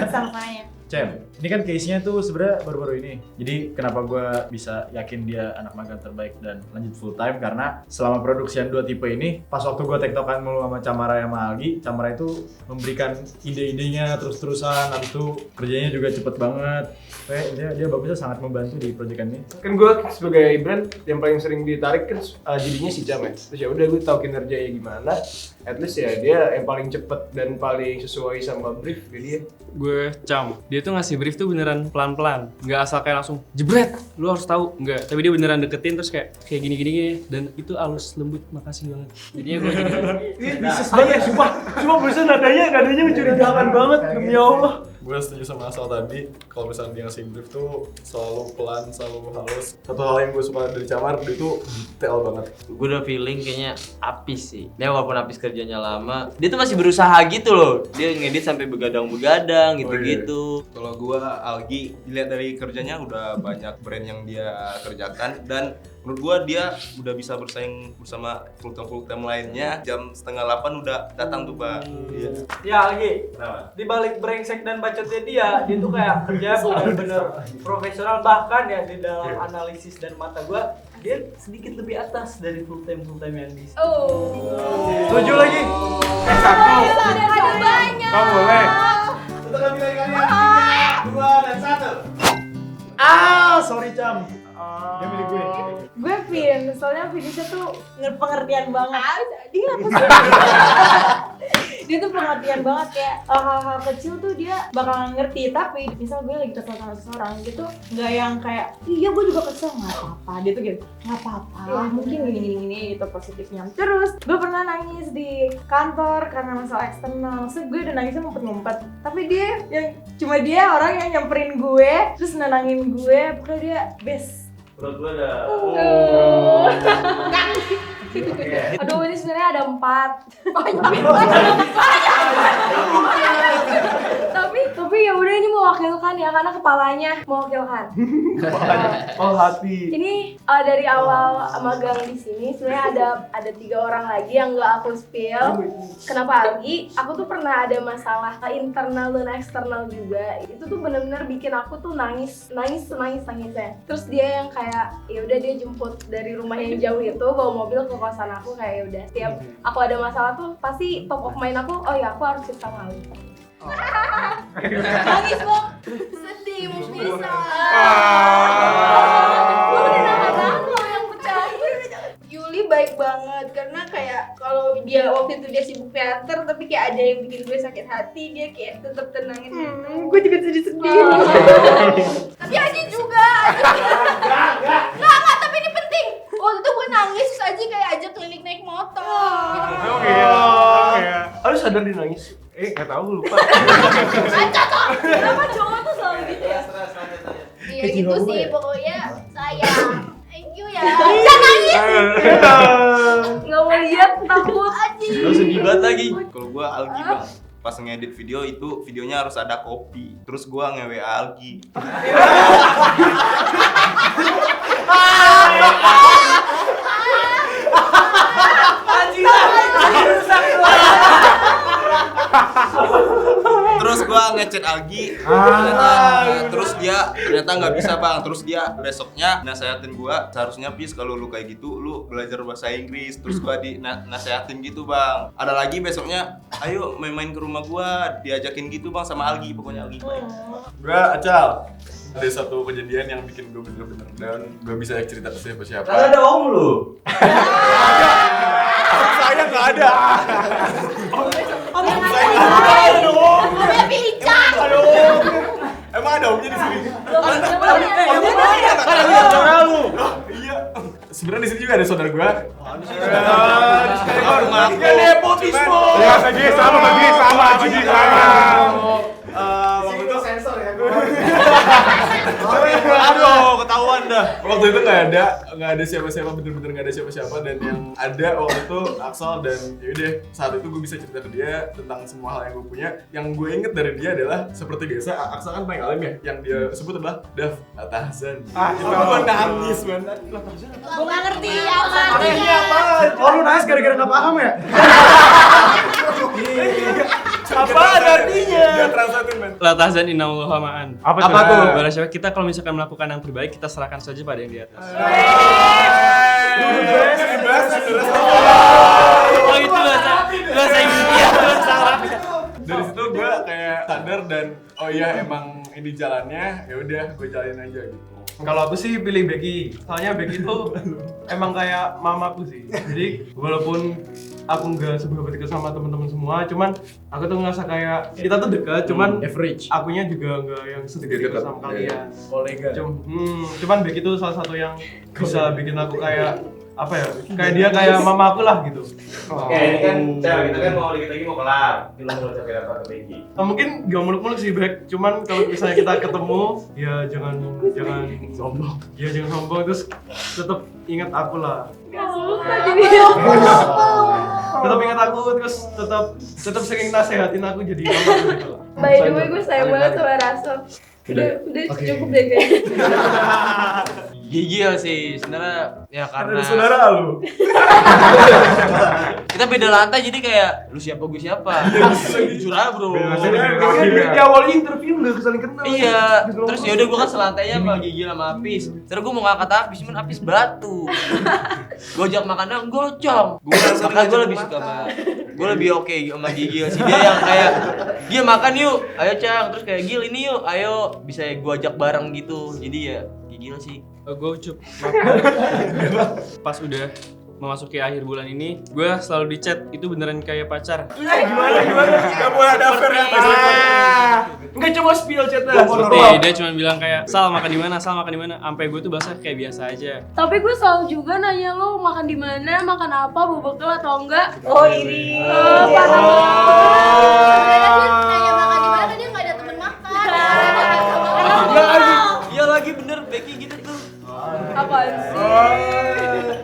Sama-samanya. Cem, ini kan case-nya tuh sebenarnya baru-baru ini. Jadi kenapa gue bisa yakin dia anak magang terbaik dan lanjut full time, karena selama produksian 2 tipe ini, pas waktu gue tektokan mulu sama Camara sama Algi, Camara itu memberikan ide-idenya terus-terusan, habis itu kerjanya juga cepet banget. Dia bagusnya sangat membantu di proyekan ini. Kan gue sebagai brand yang paling sering ditarik kan jadinya si Cam ya. Terus ya udah gue tahu kinerjanya gimana. At least ya dia yang paling cepet dan paling sesuai sama brief ke dia. Gue Cam, dia tuh ngasih brief tuh beneran pelan-pelan, nggak asal kayak langsung jebret, lu harus tahu, nggak. Tapi dia beneran deketin terus kayak gini dan itu halus lembut, makasih banget. Jadinya gue ini bisa saya sumpah berusaha nadanya mencurigakan banget demi Allah. Gue setuju sama Asal tadi, kalau misalnya dia ngasih brief tuh selalu pelan, selalu halus. Satu hal yang gue suka dari Camar, dia tuh detail banget. Gue udah feeling kayaknya Apis sih. Dia walaupun Apis kerjanya lama, dia tuh masih berusaha gitu loh. Dia ngedit sampai begadang-begadang gitu-gitu. Kalau gua Algi, dilihat dari kerjanya udah banyak brand yang dia kerjakan, dan menurut gua dia udah bisa bersaing bersama full time lainnya. Jam 7:30 udah datang tuh, Pak. Iya. Ya lagi, di balik brengsek dan bacotnya dia tuh kayak kerja benar-benar profesional, bahkan ya di dalam analisis dan mata gua dia sedikit lebih atas dari full time yang di. Setuju lagi. Ada banyak. Kamu boleh. Kita pilih kalian 2 dan 1. Sorry Cam. Dia milik gue. Gue Vin, soalnya Vinisha tuh pengertian banget. Dia apa sih? Dia tuh pengertian banget, kayak hal-hal kecil tuh dia bakal ngerti. Tapi misal gue lagi kesel sama seseorang gitu, nggak yang kayak iya gue juga kesel, nggak apa-apa. Dia tuh gitu, nggak apa-apa, mungkin gini gitu positifnya. Terus gue pernah nangis di kantor karena masalah eksternal. Maksudnya gue udah nangisnya ngumpet-ngumpet, tapi dia cuma dia orang yang nyamperin gue terus nenangin gue. Pokoknya dia best. Menurut gue ada. Aduh, ini sebenarnya ada 4. Tapi ya udah, ini mewakilkan ya, karena kepalanya mewakilkan. Oh hati. Ini dari awal magang di sini sebenarnya ada 3 orang lagi yang nggak aku spill. Kenapa lagi? Aku tuh pernah ada masalah internal dan eksternal juga. Itu tuh benar-benar bikin aku tuh nangisnya. Terus dia yang kayak ya udah, dia jemput dari rumah yang jauh itu, bawa mobil ke kosan aku. Kayak ya udah, setiap aku ada masalah tuh pasti top of mind aku, oh ya aku harus cerita sama Ali. Nangis Bang, sedih mau bisa. Gue udah nahan lo yang pecahin. Yuli baik banget. banget karena kayak kalau dia waktu itu dia sibuk teater tapi kayak ada yang bikin gue sakit hati, dia kayak tetap tenangin gitu. Gue juga sedih-sedih. Tapi Aji juga. Enggak, tapi ini penting. Waktu itu gue nangis terus Aji kayak ajak keliling naik motor. Oke. Harus sadar dia nangis. Nggak tahu lupa. Kenapa cowok tuh selalu gitu ya? Iya gitu sih pokoknya sayang. Thank you ya. Jangan nangis. Nggak mau lihat takut Aji. Lu sedih banget lagi. Kalau gua Algi bang, pas ngedit video itu videonya harus ada kopi. Terus gua nge-WA Algi. Terus gua ngechat Algi, terus dia ternyata nggak bisa bang. Terus dia besoknya nasehatin gua, seharusnya Pis kalau lu kayak gitu lu belajar bahasa Inggris. Terus gua nasehatin gitu bang. Ada lagi besoknya, ayo main-main ke rumah gua, diajakin gitu bang sama Algi. Pokoknya Algi main. Gua Acal. Ada satu kejadian yang bikin gue bener-bener down. Gue bisa cerita ke siapa-siapa. Karena ada om lu. Saya nggak ada. Om yang ada dong. Omnya pilih Cang. Emang ada omnya di sini? Saudara lu. Iya. Sebenarnya di sini juga ada saudara gue. Ya nepotisme. Ya bagi sama. Waktu itu sensor ya gue. Aduh, ketahuan dah. Waktu itu nggak ada siapa-siapa, bener-bener nggak ada siapa-siapa, dan yang ada waktu itu Aksal. Dan yaudah saat itu gue bisa cerita ke dia tentang semua hal yang gue punya. Yang gue inget dari dia adalah seperti biasa, Aksal kan paling alim ya. Yang dia sebut adalah Dav Latahzan. Itu gue nangis banget. Gue nggak ngerti apa. Oh lu nangis gara-gara nggak paham ya? Apa artinya? Dia translatein men. Latahzan innallaha ma'an. Apa tuh? Barang siapa kita kalau misalkan melakukan yang terbaik, kita serahkan saja pada yang di atas. Oh itu bahasa India, bahasa Arab. Dari situ gue kayak sadar dan oh iya emang ini jalannya, ya udah gue jalanin aja gitu. Kalau aku sih pilih Becky. Soalnya Becky itu emang kayak mamaku sih. Jadi walaupun aku nggak seberapa dekat sama teman-teman semua, cuman aku tuh ngerasa kayak kita tuh dekat, cuman Average. akunya juga nggak yang sedekat sama kalian. Kolega. Cuman Becky itu salah satu yang bisa bikin aku kayak apa ya? Kayak dia kayak mama aku lah gitu. Oke, ini kan kita kan mau dikit lagi mau kelar. Kita mau ucapin apa ke Becky? Mungkin gak muluk-muluk sih Bek, cuman kalau misalnya kita ketemu ya jangan sombong. Ya jangan sombong, terus tetap ingat aku lah. Tetap ingat aku, terus tetap sering nasehatin aku jadi mama gitu lah. By the way gue sayang banget sama Raso. Udah cukup deh kayaknya. Gigil sih sebenarnya ya karena Ada saudara lu. kita beda lantai jadi kayak lu siapa gue siapa. Jujur aja bro. Di awal interview udah saling kenal. Iya, terus yaudah gue kan selantainya sama Gigi sama Apis. Terus gue mau ngangkat Apis, cuman Apis batu. Gue ajak makan dong, gocong. Gue lebih suka sama, gue lebih oke sama Gigi sih. Dia yang kayak, dia makan yuk, ayo Cang. Terus kayak Gil ini yuk, ayo bisa gue ajak bareng gitu. Jadi ya Gigi sih. Gue ucup. Pas udah memasuki akhir bulan ini, gue selalu di chat itu beneran kayak pacar. Gimana? Gak boleh ada affair yang Enggak coba spill chatnya. Dia cuma bilang kayak Sal makan di mana, sampai gue tuh bahasa kayak biasa aja. Tapi gue selalu juga nanya lo makan di mana, makan apa, bawa bekal atau enggak. Oh ini. Kayak makan di mana dia nggak ada temen makan. Iya lagi bener Becky gitu tuh. Apaan sih?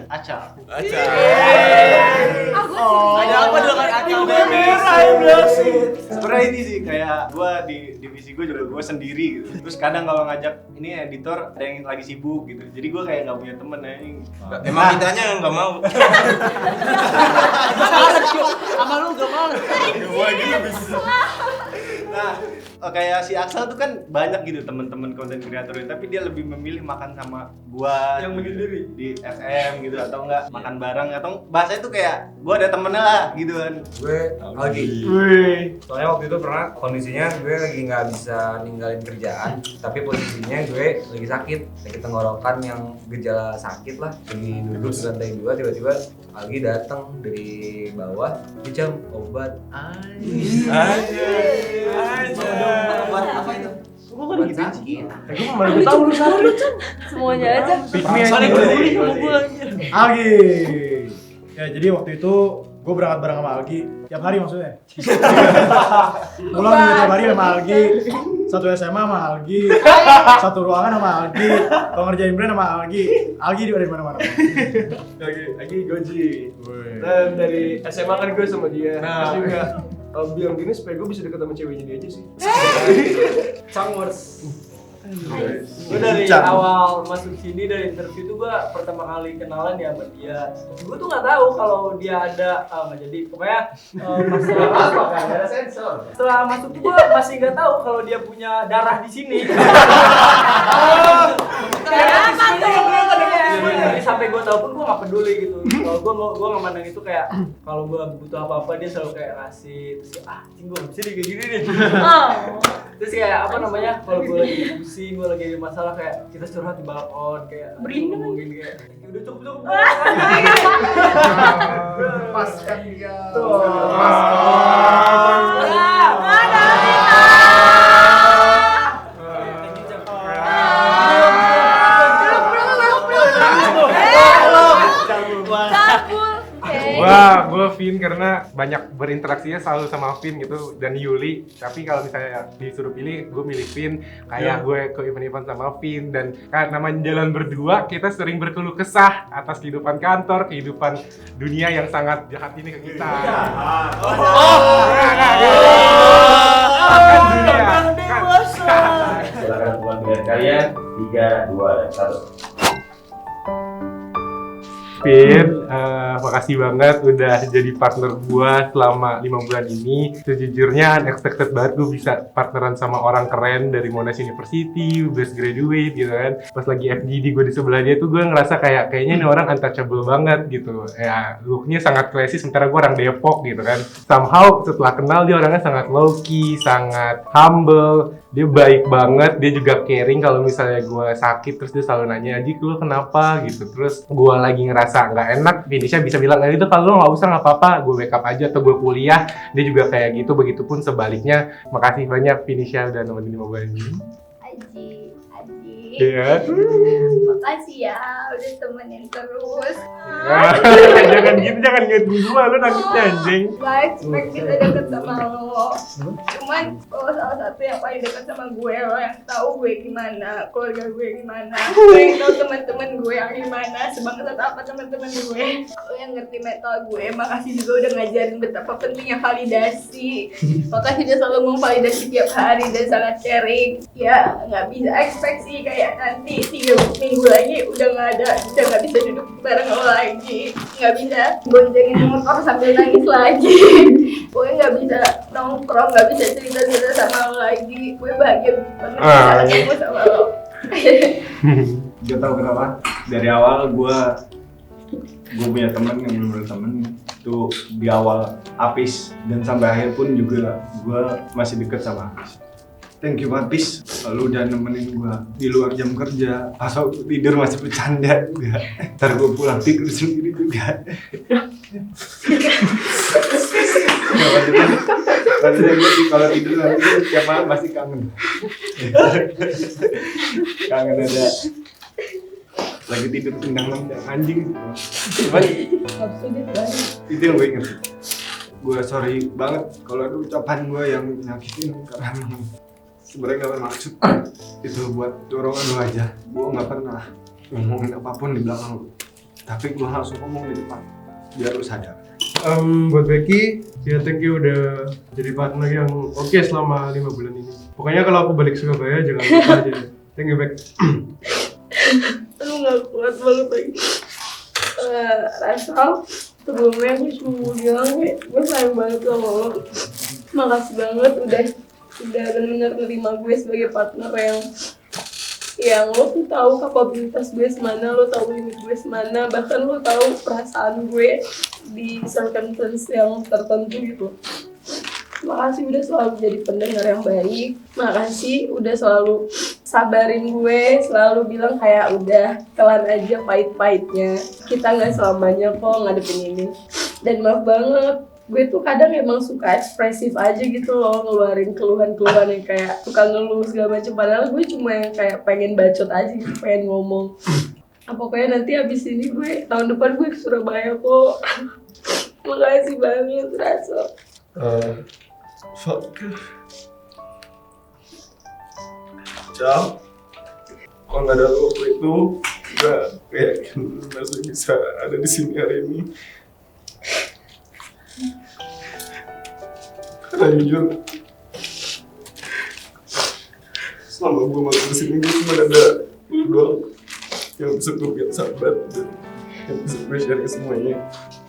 Acak. Ada apa dengan Acang Sebenarnya ini sih kayak gue di divisi gue juga gue sendiri gitu. Terus kadang kalau ngajak ini editor ada yang lagi sibuk gitu. Jadi gue kayak nggak punya temen ya. Emang kitanya yang nggak mau. Sama lu gak mau. Nah kayak si Axel tuh kan banyak gitu teman-teman konten kreator, tapi dia lebih memilih makan sama gua Yang menyendiri di FM gitu, atau enggak makan bareng, atau bahasanya tuh kayak gua ada temennya lah gitu kan. Gue lagi. Soalnya waktu itu pernah kondisinya gue lagi nggak bisa ninggalin kerjaan, tapi posisinya gue lagi sakit tenggorokan yang gejala sakit lah, lagi duduk di lantai 2, tiba-tiba Algi datang dari bawah, jam obat. Obat apa itu? Obat sakit. Gue malah tahu lu sakit. Semuanya aja. Saling peduli sama gue anjir. Algi. Ya jadi waktu itu gue berangkat bareng sama Algi tiap hari maksudnya. Pulang juga tiap hari sama Algi. Satu SMA sama Algi. Satu ruangan sama Algi. Kalau ngerjain brand sama Algi. Algi juga dari mana-mana. Lagi Goji. Dan dari SMA kan gue sama dia. Terus juga bilang gini supaya gue bisa deket sama ceweknya dia aja sih. Cangwers. Gue dari awal masuk sini, dari interview tuh gue pertama kali kenalan ya sama dia. Gue tuh nggak tahu kalau dia ada nggak jadi pokoknya masalah apa kan ada sensor. Setelah masuk tuh gue masih nggak tahu kalau dia punya darah di sini. Jadi sampai gue tahu pun gue nggak peduli gitu. Kalau gue nggak mandang itu kayak kalau gue butuh apa-apa dia selalu kayak ngasih. Terus gue nggak bisa nih kayak gini nih. Terus kayak apa namanya kalau gue lagi pusing, gue lagi ada masalah kayak kita curhat di balkon kayak ngomongin kayak udah cukup Pas kan dia. Wah, gue Vin karena banyak berinteraksinya selalu sama Vin gitu dan Yuli. Tapi kalau misalnya disuruh pilih, gue milih Vin. Kayak gue ke event-event sama Vin dan kan namanya jalan berdua, kita sering berkeluh kesah atas kehidupan kantor, kehidupan dunia yang sangat jahat ini ke kita. Silakan buat pilihan kalian 3, 2, dan 1. Vin, makasih banget udah jadi partner gua selama 5 bulan ini. Sejujurnya unexpected banget gue bisa partneran sama orang keren dari Monash University, best graduate gitu kan. Pas lagi FGD gue di sebelah dia tuh gue ngerasa kayaknya ini orang untouchable banget gitu. Ya, looknya sangat classy sementara gue orang Depok gitu kan. Somehow setelah kenal dia orangnya sangat low key, sangat humble. Dia baik banget, dia juga caring kalau misalnya gue sakit terus dia selalu nanya, "Aji, lu kenapa?" gitu. Terus gue lagi ngerasa nggak enak, Finisha bisa bilang, "Itu kalau lu nggak usah nggak apa-apa, gue backup aja atau gue kuliah." Dia juga kayak gitu, begitupun sebaliknya. Makasih banyak Finisha udah nemenin 5 bulan ini. Aji. Iya. Makasih ya udah temenin terus. Jangan gitu, jangan gitu gua, lu nangisnya anjing. Gak expect bisa deket sama lo. Cuman lo salah satu yang paling deket sama gue, lo yang tahu gue gimana, keluarga gue gimana, lo yang tahu teman-teman gue yang gimana, sebangsat apa teman-teman gue. Lo yang ngerti mental gue, makasih juga udah ngajarin betapa pentingnya validasi. Makasih udah selalu memvalidasi tiap hari dan sangat caring. Ya nggak bisa expect sih kayak nanti 3 minggu lagi udah nggak bisa duduk bareng lo lagi, nggak bisa boncengin motor sambil nangis lagi. Gue nggak bisa nongkrong, nggak bisa cerita sama lo lagi. Gue bahagia banget bisa ketemu sama lo. Gak tau kenapa dari awal gue punya temen yang bener-bener temen itu di awal Apis, dan sampai akhir pun juga gue masih deket sama Apis. Thank you Apis, lu udah nemenin gue di luar jam kerja, pas waktu tidur masih bercanda juga. Ntar gue pulang tidur sendiri juga. Maksudnya gue kalau tidur nanti tiap malam masih kangen. Kangen ada lagi tidur tendang-tendang anjing. Cuman itu yang gue inget. Gue sorry banget kalau ada ucapan gue yang nyakitin, karena sebenarnya gak bermaksud. Itu buat dorongan lu aja. Gue gak pernah ngomongin apapun di belakang lu, tapi gue langsung ngomong di depan biar lu sadar. Buat Becky, ya thank you udah jadi partner yang oke selama 5 bulan ini. Pokoknya kalau aku balik Surabaya jangan lupa aja. Thank you Beck. Lu gak kuat banget lagi. Rasal, sebelumnya gue cuma mau bilang gue sayang banget sama lo. Makasih banget udah udah benar-benar nerima gue sebagai partner yang lo tuh tahu kapabilitas gue semana, lo tahu limit gue semana, bahkan lo tahu perasaan gue di circumstance yang tertentu gitu. Makasih udah selalu jadi pendengar yang baik. Makasih udah selalu sabarin gue, selalu bilang kayak udah telan aja pahit-pahitnya. Kita nggak selamanya kok ngadepin ini. Dan maaf banget, gue tuh kadang emang suka ekspresif aja gitu loh, ngeluarin keluhan-keluhan yang kayak suka ngeluh segala macam. Padahal gue cuma yang kayak pengen bacot aja gitu, pengen ngomong. Pokoknya nanti abis ini gue tahun depan gue ke Surabaya kok. Makasih banget Raso. Fuck. Cal, kalau nggak ada lo waktu itu, gue yakin masih bisa ada di sini hari ini. Karena jujur, selama gue masuk ke sini gue cuma ada lo doang yang bisa gue biar sahabat dan yang bisa gue share ke semuanya.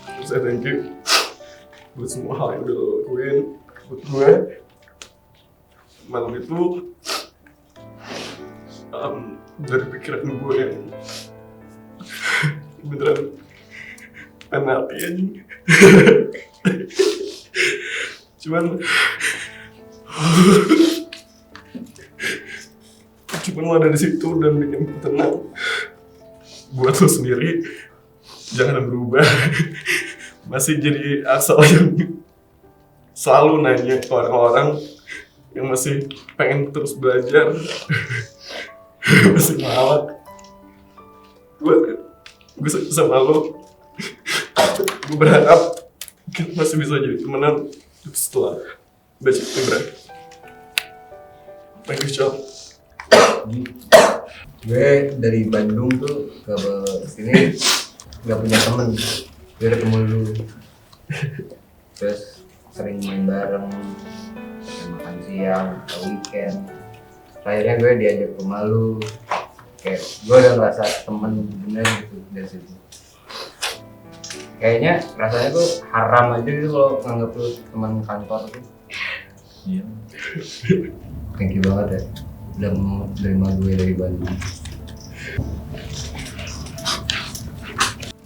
Terus saya thank you buat semua hal yang udah lo lakuin buat gue. Malam itu dari pikiran gue yang beneran penalti aja. Cuman lo ada di situ dan bikin gue tenang. Buat lo sendiri jangan berubah. Masih jadi asal yang selalu nanya ke orang-orang yang masih pengen terus belajar. Masih malak. Gue sama lo. Gue berharap kita masih bisa jadi temenan setelah baca Ibra. Thank you, Chal. Gue dari Bandung tuh ke sini nggak punya temen. Gue ketemu lu, terus sering main bareng, makan siang atau weekend. Akhirnya gue diajak ke rumah lu, kayak gue udah ngerasa temen bener gitu dari situ. Kayaknya rasanya tuh haram aja gitu kalau nganggep lu teman kantor tuh. Iya. Thank you banget ya, udah mau terima gue dari Bandung.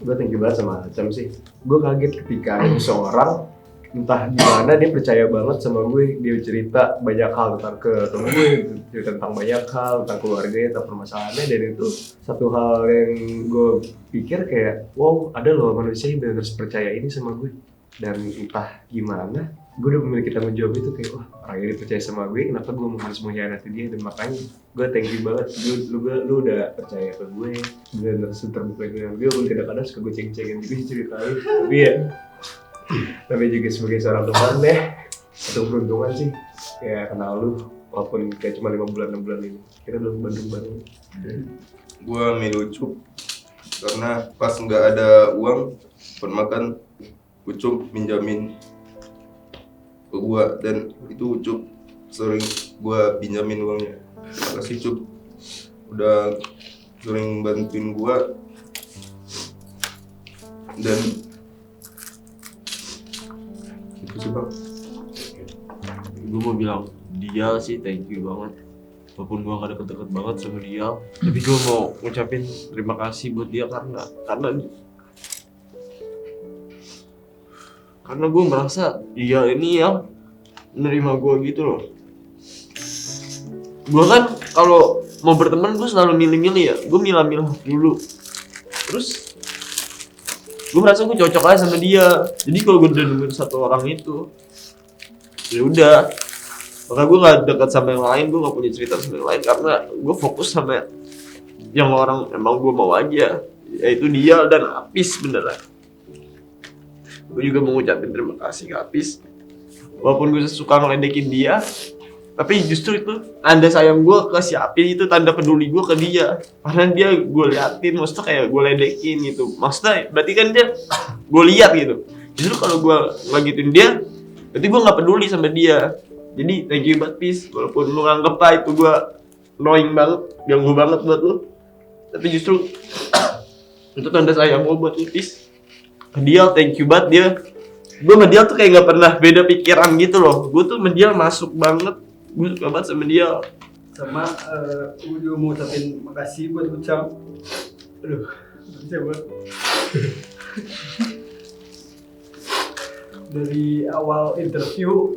Gue thank you banget sama Acam sih. Gue kaget ketika ada seorang entah gimana dia percaya banget sama gue. Dia cerita banyak hal tentang ketemu gue, cerita tentang banyak hal tentang keluarganya, tentang permasalahannya, dan itu satu hal yang gue pikir kayak wow, ada loh manusia yang benar-benar percaya ini sama gue. Dan entah gimana gue udah memiliki tanggung jawab itu, kayak wah, orang ini percaya sama gue, kenapa gue harus mengkhianati dia. Dan makanya gue thank you banget, lu udah percaya ke gue, bener-bener terbuka dengan gue. Walaupun kadang-kadang suka gue ceng-cengin juga ceritain, tapi ya tapi juga sebagai seorang teman deh, itu peruntungan sih kayak kenal lu, walaupun kayak cuma 5 bulan 6 bulan ini kita udah Bandung bareng. Gue milih Ucup karena pas nggak ada uang buat makan, Ucup minjamin ke gue, dan itu Ucup sering gue pinjamin uangnya. Terima kasih Cup, udah sering bantuin gue. Dan itu sih Bang. Gue mau bilang dia sih thank you banget, walaupun gue gak deket-deket banget sama dia, tapi gue mau ngucapin terima kasih buat dia karena gue merasa dia ini yang menerima gue gitu loh. Gue kan kalau mau berteman gue selalu milih-milih ya, gue milah-milah dulu, terus gue merasa gue cocok aja sama dia. Jadi kalau gue udah nemuin satu orang itu, ya udah, makanya gue nggak dekat sama yang lain, gue nggak punya cerita sama yang lain karena gue fokus sama yang orang emang gue mau aja, yaitu dia dan Apis beneran. Gue juga mau ngucapin terima kasih ke Apis, walaupun gue suka ngeledekin dia, tapi justru itu tanda sayang gue ke si Apis, itu tanda peduli gue ke dia, karena dia gue liatin, maksudnya kayak gue ledekin gitu, maksudnya berarti kan dia gue liat gitu. Justru kalau gue ngegituin dia, berarti gue nggak peduli sama dia. Jadi thank you banget Pis, walaupun lu nganggep lah itu gue annoying banget, ganggu banget buat lu, tapi justru itu tanda sayang gue buat lu Pis. Dia thank you banget, gue sama dia tuh kayak nggak pernah beda pikiran gitu loh. Gue tuh sama dia masuk banget gue suka banget sama dia. Sama gue juga mau ucapin makasih buat Ucang. Aduh, bisa banget. Dari awal interview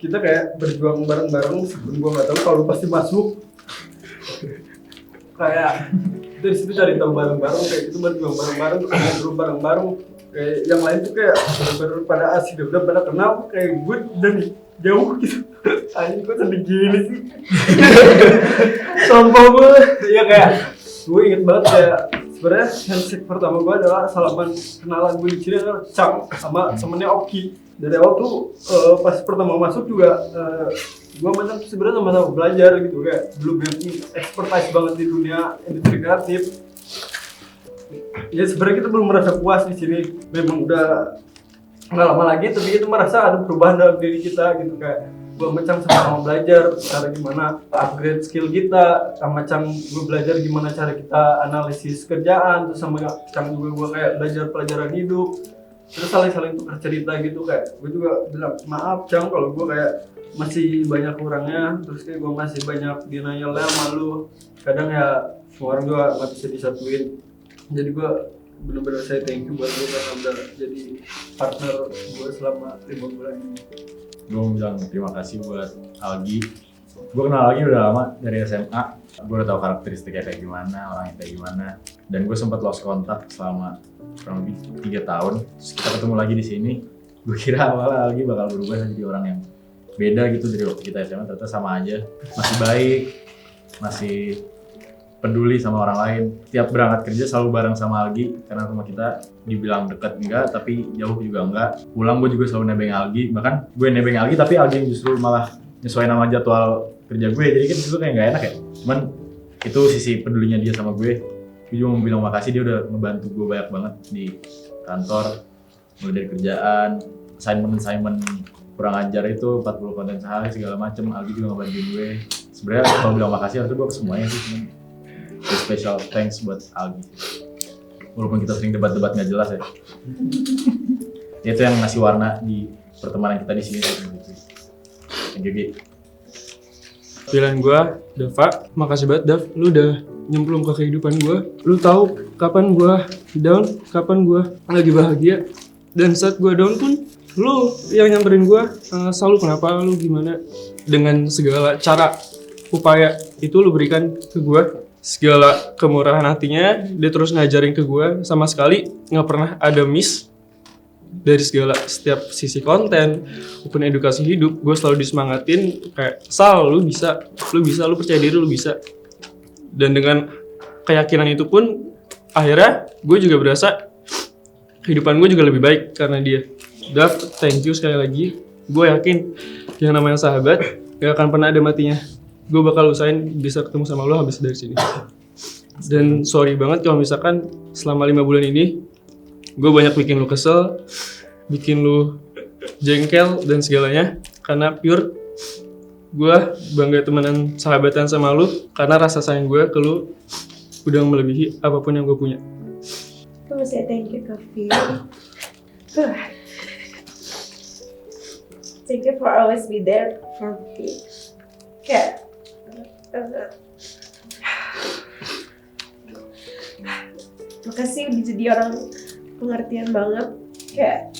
kita kayak berjuang bareng-bareng, sebelum gue nggak tahu kalau lu pasti masuk. Kayak dari situ cari tahu bareng-bareng, kayak gitu berjuang bareng-bareng, ngobrol bareng-bareng. Kayak yang lain tuh kayak bener-bener pada asik, udah pada kenal, kayak gue dari jauh gitu. Anjing kok sedih gini sih. Sombong banget. Iya kayak gue inget banget kayak sebenarnya handshake pertama gue adalah salaman kenalan gue di sini adalah Cang sama temennya Oki. Dari awal tuh pas pertama masuk juga gue macam sebenarnya sama-sama belajar gitu, kayak belum expertise banget di dunia industri kreatif. Ya sebenarnya kita belum merasa puas di sini, memang udah nggak lama lagi, tapi kita merasa ada perubahan dalam diri kita gitu, kayak gue macam sama-sama belajar cara gimana upgrade skill kita, sama Cang gue belajar gimana cara kita analisis kerjaan, terus sama Cang juga gue kayak belajar pelajaran hidup, terus saling tukar cerita gitu. Kayak gue juga bilang maaf Cang kalau gue kayak masih banyak kurangnya, terus kayak gue masih banyak denialnya malu, kadang ya semua orang juga nggak bisa disatuin. Jadi gue bener-bener saya thank you buat gue karena udah jadi partner gue selama 5 bulan ini. Gue mau bilang terima kasih buat Algi. Gue kenal Algi udah lama dari SMA. Gue udah tahu karakteristiknya kayak gimana, orangnya kayak gimana. Dan gue sempat lost kontak selama kurang lebih 3 tahun. Terus kita ketemu lagi di sini. Gue kira awalnya Algi bakal berubah jadi orang yang beda gitu dari waktu kita SMA. Ternyata sama aja, masih baik, masih peduli sama orang lain. Tiap berangkat kerja selalu bareng sama Algi, karena rumah kita dibilang dekat enggak, tapi jauh juga enggak. Pulang gue juga selalu nebeng Algi, bahkan gue nebeng Algi tapi Algi yang justru malah nyesuaiin sama jadwal kerja gue, jadi kan itu kayak nggak enak ya. Cuman itu sisi pedulinya dia sama gue. Gue juga mau bilang makasih, dia udah ngebantu gue banyak banget di kantor, mulai dari kerjaan, assignment kurang ajar itu 40 konten sehari segala macem. Algi juga ngebantuin gue. Sebenarnya kalau bilang makasih harusnya gue ke semuanya sih, cuman special thanks buat Algi. Walaupun kita sering debat-debat nggak jelas ya. Itu yang ngasih warna di pertemanan kita di sini. Thank you, Gi. Pilihan gue, Dava. Makasih banget, Dav. Lu udah nyemplung ke kehidupan gue. Lu tahu kapan gue down, kapan gue lagi bahagia. Dan saat gue down pun, lu yang nyamperin gue selalu kenapa, lu gimana. Dengan segala cara, upaya itu lu berikan ke gue. Segala kemurahan hatinya, dia terus ngajarin ke gue. Sama sekali nggak pernah ada miss. Dari setiap sisi konten maupun edukasi hidup, gue selalu disemangatin kayak Sal, lu bisa, lu percaya diri, lu bisa. Dan dengan keyakinan itu pun akhirnya gue juga berasa kehidupan gue juga lebih baik karena dia. Dav, thank you sekali lagi. Gue yakin yang namanya sahabat gak akan pernah ada matinya. Gue bakal usahain bisa ketemu sama lo habis dari sini. Dan sorry banget kalau misalkan selama 5 bulan ini gue banyak bikin lu kesel, bikin lu jengkel dan segalanya. Karena pure gue bangga temenan sahabatan sama lu, karena rasa sayang gue ke lu udah melebihi apapun yang gue punya. Gue mau say thank you ke Phil. Thank you for always be there for me. Kayak makasih udah jadi orang pengertian banget, kayak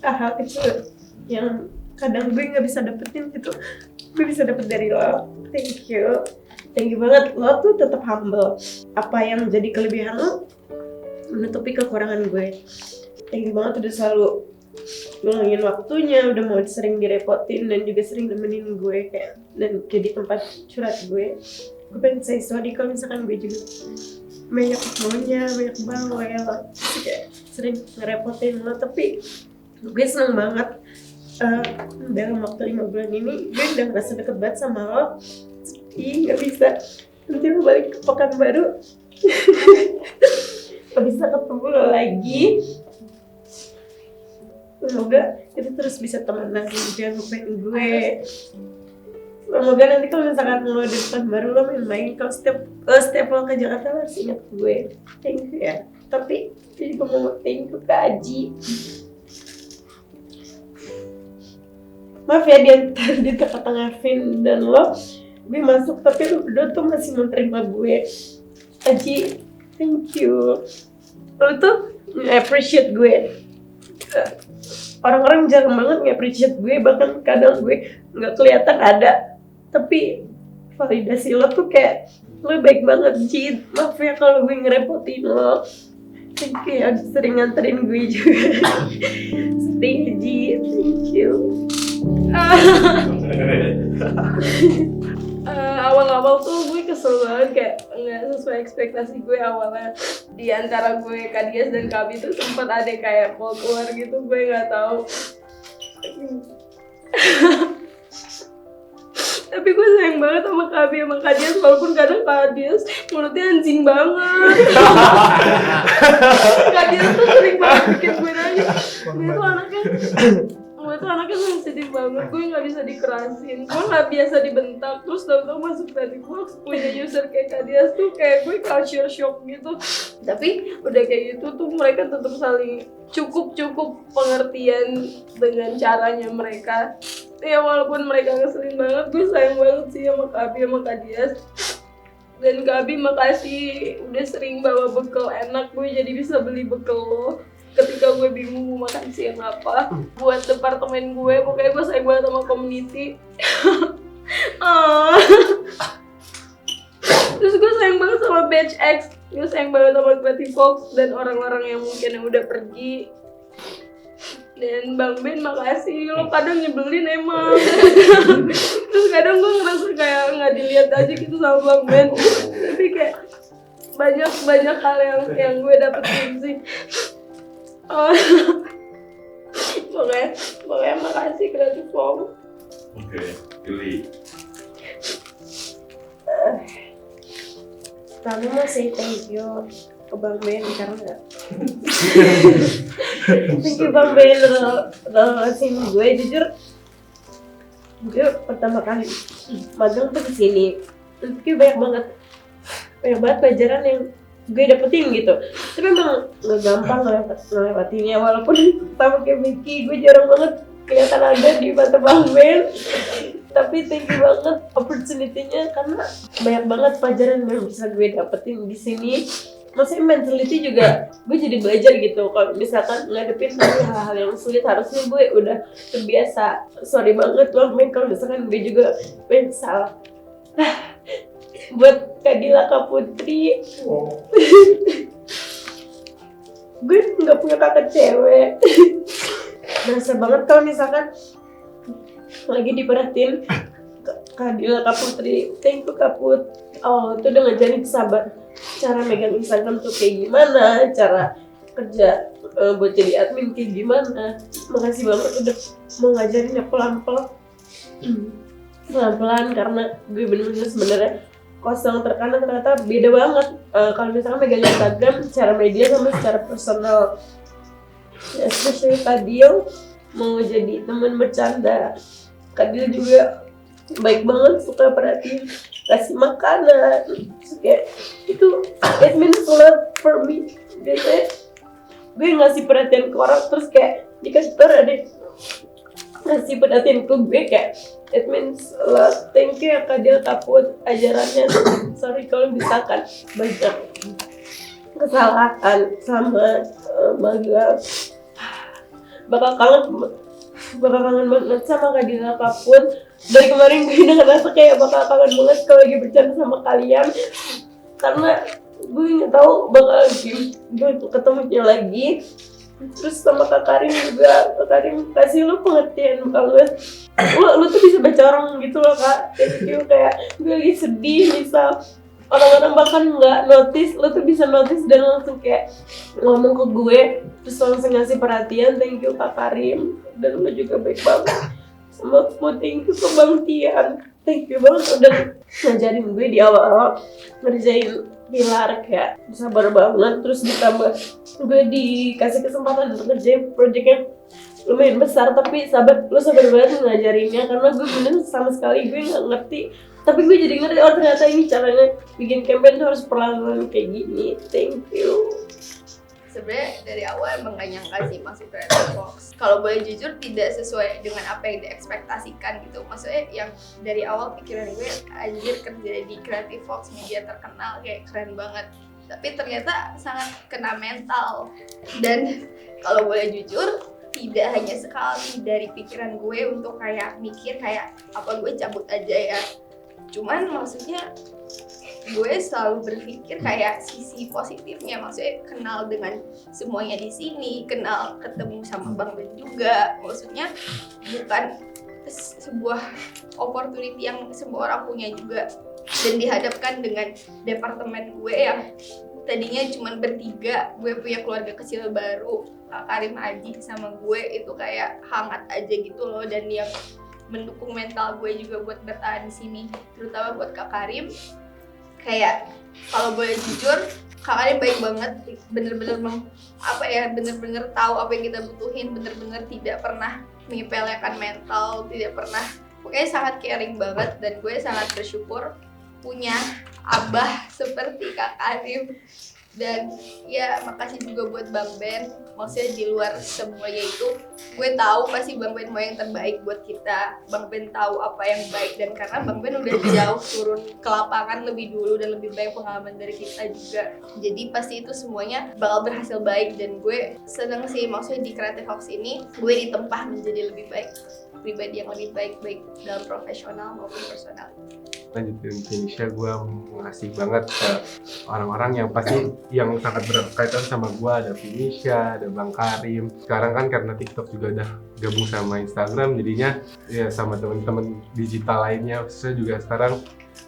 hal kecil yang kadang gue nggak bisa dapetin gitu, gue bisa dapet dari lo. Thank you banget, lo tuh tetap humble. Apa yang jadi kelebihan lo menutupi kekurangan gue. Thank you banget udah selalu ngulangin waktunya, udah mau sering direpotin dan juga sering nemenin gue kayak dan jadi tempat curhat gue. Gue pengen say sorry kalau misalkan gue juga banyak maunya, banyak bawel, kayak sering ngerepotin lo, tapi gue seneng banget dalam waktu 5 bulan ini gue udah ngerasa deket banget sama lo. Sedih, gak bisa nanti lo balik ke Pekanbaru gak bisa ketemu lo lagi. Semoga kita terus bisa temenan, jangan lupain gue. Semoga nanti kalau misalkan lo di Pekanbaru lo main-main, kalau setiap lo ke Jakarta lo harus ingat gue. Thank you ya. Tapi gue juga mau thank you ke Aji. maaf ya di tengah-tengah Vin dan lo, gue masuk tapi lo berdua tuh masih menerima gue. Aji, thank you. Lo tuh appreciate gue. Orang-orang jarang banget nge-appreciate gue, bahkan kadang gue nggak kelihatan ada. Tapi validasi lo tuh kayak lo baik banget, Ji. Maaf ya kalau gue ngerepotin lo. Thank you ya, sering nganterin gue juga. Sedih, Ji. Thank you. Awal-awal tuh gue kesel banget, kayak nggak sesuai ekspektasi gue awalnya. Di antara gue, Kak Dias dan Kabi tuh sempat ada kayak keluar gitu, gue nggak tahu. Tapi gue sayang banget sama Kabi sama Kak Dias, walaupun kadang Kak Dias mulutnya anjing banget. Kak Dias tuh sering banget bikin gue nangis. Gue tuh anaknya sensitif banget, gue gak bisa dikerasin, gue gak biasa dibentak. Terus tau-tau masuk tadi box punya user kayak Kak Dias tuh kayak gue culture shock gitu. Tapi udah kayak gitu tuh mereka tetap saling cukup pengertian dengan caranya mereka. Ya walaupun mereka ngeselin banget, gue sayang banget sih sama Kabi sama Kak Dias. Dan Kabi makasih udah sering bawa bekal enak, gue jadi bisa beli bekal lo ketika gue bingung mau makan siang apa. Buat departemen gue, pokoknya gue sayang banget sama community. Terus gue sayang banget sama Batch X, gue sayang banget sama Betty Fox dan orang-orang yang mungkin yang udah pergi. Dan Bang Ben makasih, lo kadang nyebelin emang. Terus kadang gue ngerasa kayak nggak dilihat aja gitu sama Bang Ben. Tapi kayak banyak hal yang gue dapetin sih. Pokoknya makasih Creative Form. Oke, Yuli. Kamu mau say thank you ke Bang Ben karena thank you Bang Ben udah ngasih gue. Jujur gue pertama kali magang tuh kesini, tapi banyak banget pelajaran yang gue dapetin gitu. Tapi emang gak gampang ngelewatinnya, walaupun sama kayak Vicky gue jarang banget kelihatan ada di mata Bang Ben. Tapi thank you banget opportunity-nya karena banyak banget pelajaran yang bisa gue dapetin di sini. Maksudnya mentality juga gue jadi belajar gitu. Kalau misalkan ngadepin hal-hal yang sulit, harusnya gue udah terbiasa. Sorry banget Bang Ben kalau misalkan gue juga salah. Buat Kak Dila, Kak Putri, gue nggak punya kakak cewek. Berasa banget kalau misalkan lagi diperhatiin Kak Dila, Kak Putri. Thank you Kak Put. Oh, itu udah ngajarin sabar. Cara megang Instagram tuh kayak gimana, cara kerja buat jadi admin kayak gimana. Makasih banget udah mau ngajarinnya pelan-pelan karena gue bener-bener sebenarnya kosong terkadang ternyata beda banget kalau misalkan megang Instagram secara media sama secara personal. Especially Kak Dio mau jadi teman bercanda. Kak Dio juga baik banget, suka perhatiin, kasih makanan. Terus kayak itu it means a lot for me. Biasanya gue ngasih perhatian ke orang terus kayak di kantor ada ngasih perhatian ke gue kayak it means a lot. Thank you ya Kak Dil, Kak Put, ajarannya. Sorry kalau misalkan banyak kesalahan sama magang. Bakal kangen banget sama Kak Dil, Kak Put. Dari kemarin gue udah ngerasa kayak bakal kangen banget kalau lagi bercanda sama kalian. Karena gue nggak tahu bakal gue ketemunya lagi. Terus sama Kak Karim juga, Kak Karim kasih lo pengertian banget. Lo tuh bisa baca orang gitu loh Kak. Thank you, kayak gue lagi sedih misal orang-orang bahkan nggak notice, lo tuh bisa notice dan langsung kayak ngomong ke gue, terus langsung ngasih perhatian. Thank you Kak Karim, dan lo juga baik banget. Sama mau thank you ke Bang Tian. Thank you banget udah ngajarin gue di awal-awal ngerjain pilar, kayak sabar banget. Terus ditambah gue dikasih kesempatan untuk ngerjain project yang lumayan besar, tapi lo sabar banget ngajarinnya karena gue bener sama sekali gue nggak ngerti. Tapi gue jadi ngerti, oh ternyata ini caranya bikin campaign tuh harus pelan-pelan kayak gini. Thank you. sebenarnya dari awal emang gak nyangka sih masuk Creative Fox. Kalau boleh jujur tidak sesuai dengan apa yang diekspektasikan gitu. Maksudnya yang dari awal pikiran gue anjir kerja di Creative Fox, media terkenal kayak keren banget. Tapi ternyata sangat kena mental. Dan kalau boleh jujur tidak hanya sekali dari pikiran gue untuk kayak mikir kayak apa gue cabut aja ya. Cuman maksudnya gue selalu berpikir kayak sisi positifnya, maksudnya kenal dengan semuanya di sini, kenal ketemu sama Bang Ben juga, maksudnya bukan sebuah opportunity yang semua orang punya juga, dan dihadapkan dengan departemen gue yang tadinya cuma bertiga, gue punya keluarga kecil baru, Kak Karim, Aji sama gue itu kayak hangat aja gitu loh, dan yang mendukung mental gue juga buat bertahan di sini, terutama buat Kak Karim. Kayak kalau boleh jujur, Kak Karim baik banget, bener-bener bener-bener tahu apa yang kita butuhin, bener-bener tidak pernah menyepelekan mental, tidak pernah, pokoknya sangat caring banget, dan gue sangat bersyukur punya abah seperti Kak Karim. Dan ya makasih juga buat Bang Ben, maksudnya di luar semuanya itu gue tahu pasti Bang Ben mau yang terbaik buat kita. Bang Ben tahu apa yang baik, dan karena Bang Ben udah jauh turun ke lapangan lebih dulu dan lebih banyak pengalaman dari kita juga, jadi pasti itu semuanya bakal berhasil baik. Dan gue seneng sih maksudnya di Creative Fox ini gue ditempa menjadi lebih baik, pribadi yang lebih baik dalam profesional maupun personal. Lanjutin Indonesia, gue mengasih banget ke orang-orang yang pasti yang sangat berkaitan sama gue. Ada Finisha, ada Bang Karim. Sekarang kan karena TikTok juga udah gabung sama Instagram, jadinya ya sama teman-teman digital lainnya. Saya juga sekarang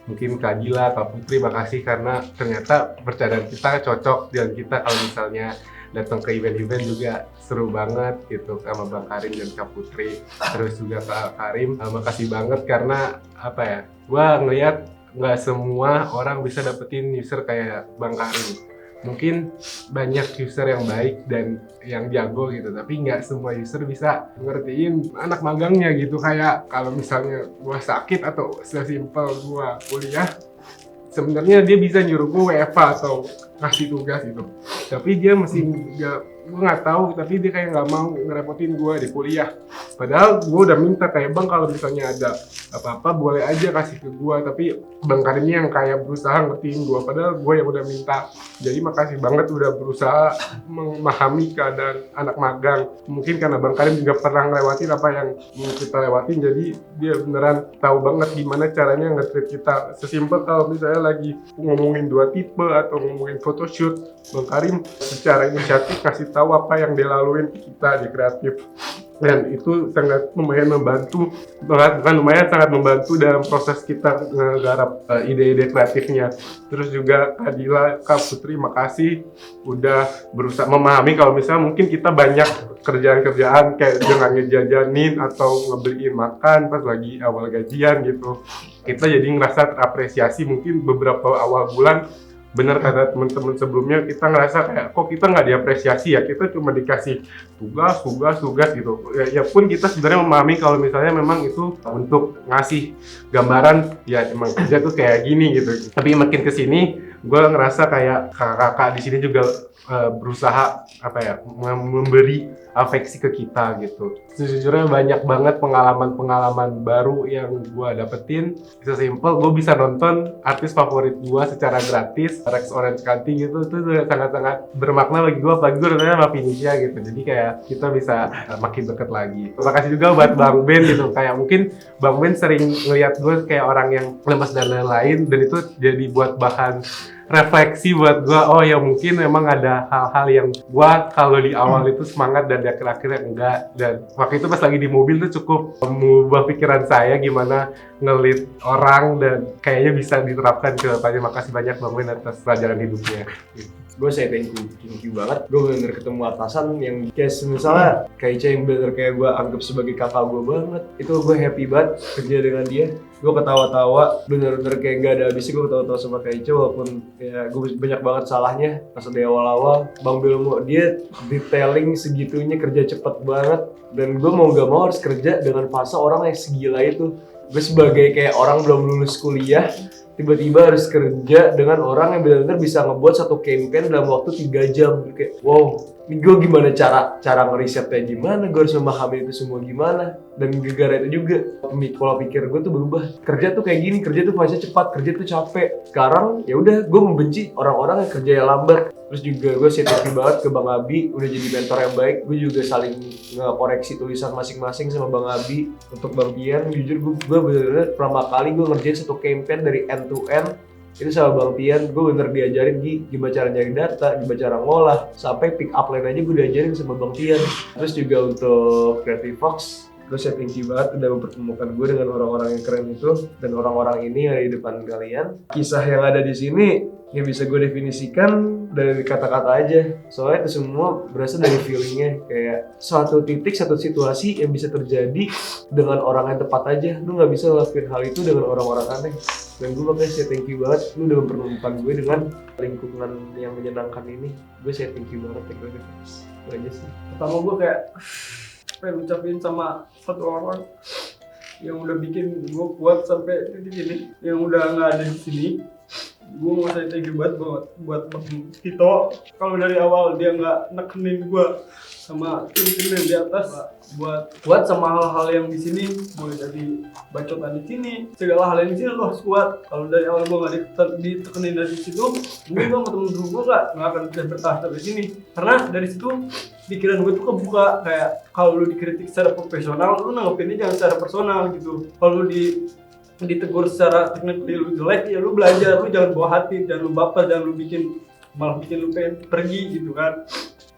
mungkin Kak Dila, Kak Putri, makasih karena ternyata percakapan kita cocok, dan kita kalau misalnya datang ke event-event juga seru banget gitu sama Bang Karim dan Kak Putri, terus juga Kak Karim. Makasih banget karena apa ya, gua ngeliat nggak semua orang bisa dapetin user kayak Bang Karim. Mungkin banyak user yang baik dan yang jago gitu, tapi nggak semua user bisa ngertiin anak magangnya gitu. Kayak kalau misalnya gua sakit atau sesimpel gua kuliah, sebenarnya dia bisa nyuruh gue WFH atau ngasih tugas gitu, tapi dia masih gue nggak tahu, tapi dia kayak nggak mau ngerepotin gue di kuliah. Padahal gue udah minta kayak Bang, kalau misalnya ada apa-apa boleh aja kasih ke gue, tapi Bang Karimnya yang kayak berusaha ngertiin gue, padahal gue yang udah minta. Jadi makasih banget udah berusaha memahami keadaan anak magang. Mungkin karena Bang Karim juga pernah ngelewatin apa yang kita lewatin, jadi dia beneran tahu banget gimana caranya nge-treat kita. Sesimpel kalau misalnya lagi ngomongin 2 tipe atau ngomongin photoshoot, Bang Karim secara inisiatif kasih tahu apa yang dia laluin kita di kreatif, dan itu sangat lumayan membantu, sangat membantu dalam proses kita menggarap ide-ide kreatifnya. Terus juga Kak Dila, Kak Putri, makasih udah berusaha memahami kalau misalnya mungkin kita banyak kerjaan-kerjaan kayak dengan ngejajanin atau ngebeliin makan pas lagi awal gajian gitu. Kita jadi ngerasa terapresiasi. Mungkin beberapa awal bulan, bener kata teman-teman sebelumnya, kita ngerasa kayak kok kita nggak diapresiasi ya, kita cuma dikasih tugas gitu. Ya pun kita sebenarnya memahami kalau misalnya memang itu untuk ngasih gambaran ya emang kerja tuh kayak gini gitu. Tapi makin kesini gue ngerasa kayak kakak-kakak di sini juga berusaha apa ya, memberi afeksi ke kita gitu. Sejujurnya banyak banget pengalaman baru yang gue dapetin. Sesimpel gue bisa nonton artis favorit gue secara gratis, Rex Orange County gitu, itu sangat-sangat bermakna bagi gue, apalagi gue nontonnya sama Finisha gitu. Jadi kayak kita bisa makin deket lagi. Terima kasih juga buat Bang Ben gitu, kayak mungkin Bang Ben sering ngeliat gue kayak orang yang lemas dan lain-lain, dan itu jadi buat bahan refleksi buat gue. Oh ya mungkin memang ada hal-hal yang gue kalau di awal itu semangat dan di akhir-akhirnya enggak, dan waktu itu pas lagi di mobil tuh cukup mengubah pikiran saya gimana ngelit orang, dan kayaknya bisa diterapkan ke depannya. Makasih banyak Bang Ben atas pelajaran hidupnya. Gue thank you banget. Gue bener ketemu atasan yang kayak misalnya kayak Ica yang bener kayak gue anggap sebagai kakak gue banget. Itu gue happy banget kerja dengan dia. Gue ketawa-tawa, bener-bener kayak gak ada habisnya. Gue ketawa-tawa sama kayak Ica, walaupun ya gue banyak banget salahnya pas di awal-awal. Bang Belmo, dia detailing segitunya, kerja cepet banget. Dan gue mau gak mau harus kerja dengan fase orang yang segila itu. gue sebagai kayak orang belum lulus kuliah tiba-tiba harus kerja dengan orang yang benar-benar bisa ngebuat satu campaign dalam waktu 3 jam. Kayak wow, ini gue gimana cara ngerisetnya gimana, gue harus memahami itu semua gimana. Dan gara-gara itu juga pola pikir gue tuh berubah. Kerja tuh kayak gini, kerja tuh fase cepat, kerja tuh capek. Sekarang ya udah, gue membenci orang-orang yang kerjanya lambat. Terus juga gue thank you banget ke Bang Abi udah jadi mentor yang baik. Gue juga saling nge-koreksi tulisan masing-masing sama Bang Abi. Untuk Bang Tian, jujur gue bener-bener pertama kali gue ngerjain satu campaign dari end to end itu sama Bang Tian. Gue bener diajarin gimana cara nyari data, gimana cara ngolah, sampai pick up line aja gue diajarin sama Bang Tian. Terus juga untuk Creative Fox, gue thank you banget udah mempertemukan gue dengan orang-orang yang keren itu dan orang-orang ini yang ada di depan kalian. Kisah yang ada di sini yang bisa gue definisikan dari kata-kata aja, soalnya itu semua berasal dari feelingnya. Kayak suatu titik, satu situasi yang bisa terjadi dengan orang yang tepat aja. Lu gak bisa ngelakuin hal itu dengan orang-orang aneh. Dan gue makanya thank you banget, lu udah mempertemukan gue dengan lingkungan yang menyenangkan ini. Gue thank you banget ya gue. Itu aja sih. Pertama gue kayak pengen ucapin sama satu orang yang udah bikin gue kuat sampai titik ini, yang udah nggak ada di sini. Gue mau saya thank you banget buat Bang Tito. Kalau dari awal dia nggak nekenin gue sama tim-tim yang di atas buat kuat sama hal-hal yang di sini, mulai dari bacotan di sini, segala hal yang di sini lo harus kuat. Kalau dari awal gue nggak ditekenin dari situ, mungkin gue sama temen-temen gue nggak akan bisa bertahan sampai sini. Karena dari situ pikiran gue tuh kebuka, kayak kalau lu dikritik secara profesional, lu nanggepinnya jangan secara personal gitu. Kalau lu ditegur secara teknik lu jelek, ya lu belajar, lu jangan bawa hati, jangan lu baper, jangan lu malah bikin lu pengen pergi gitu kan.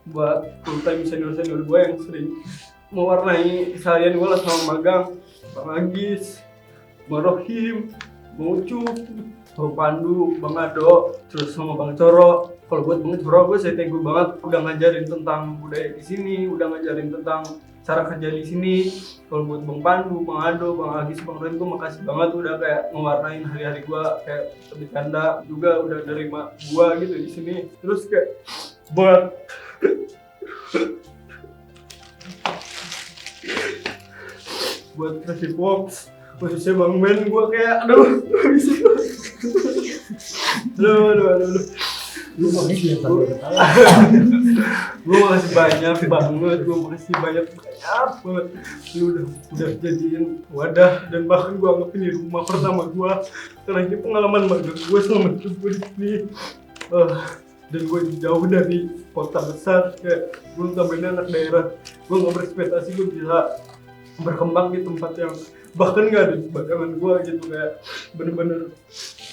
Buat full time senior gue yang sering mewarnai keseharian gue lah sama magang, Bang Agis, Bang Rohim, Bang Ucup, Bang Pandu, Bang Ado, terus sama Bang Coro. Kalau buat Bang Coro gue saya thank you banget udah ngajarin tentang budaya di sini, udah ngajarin tentang cara kerja di sini. Kalau buat Bang Pandu, Bang Ado, Bang Agis, Bang Rohim, gue makasih banget udah kayak ngewarnain hari-hari gue, kayak bercanda juga udah nerima gue gitu di sini. Terus kayak buat Creative Fox, khususnya Bang Ben, gue kayak aduh gue makasih banyak banget, lu udah jadiin wadah dan bahkan gue anggap ini rumah pertama gue, karena ini pengalaman magang gue selama hidup gue di sini. Dan gue jauh dari kota besar, kayak gue notabene anak daerah, gue gak berekspektasi gue bisa berkembang di tempat yang bahkan gak ada di bagangan gue gitu, kayak bener-bener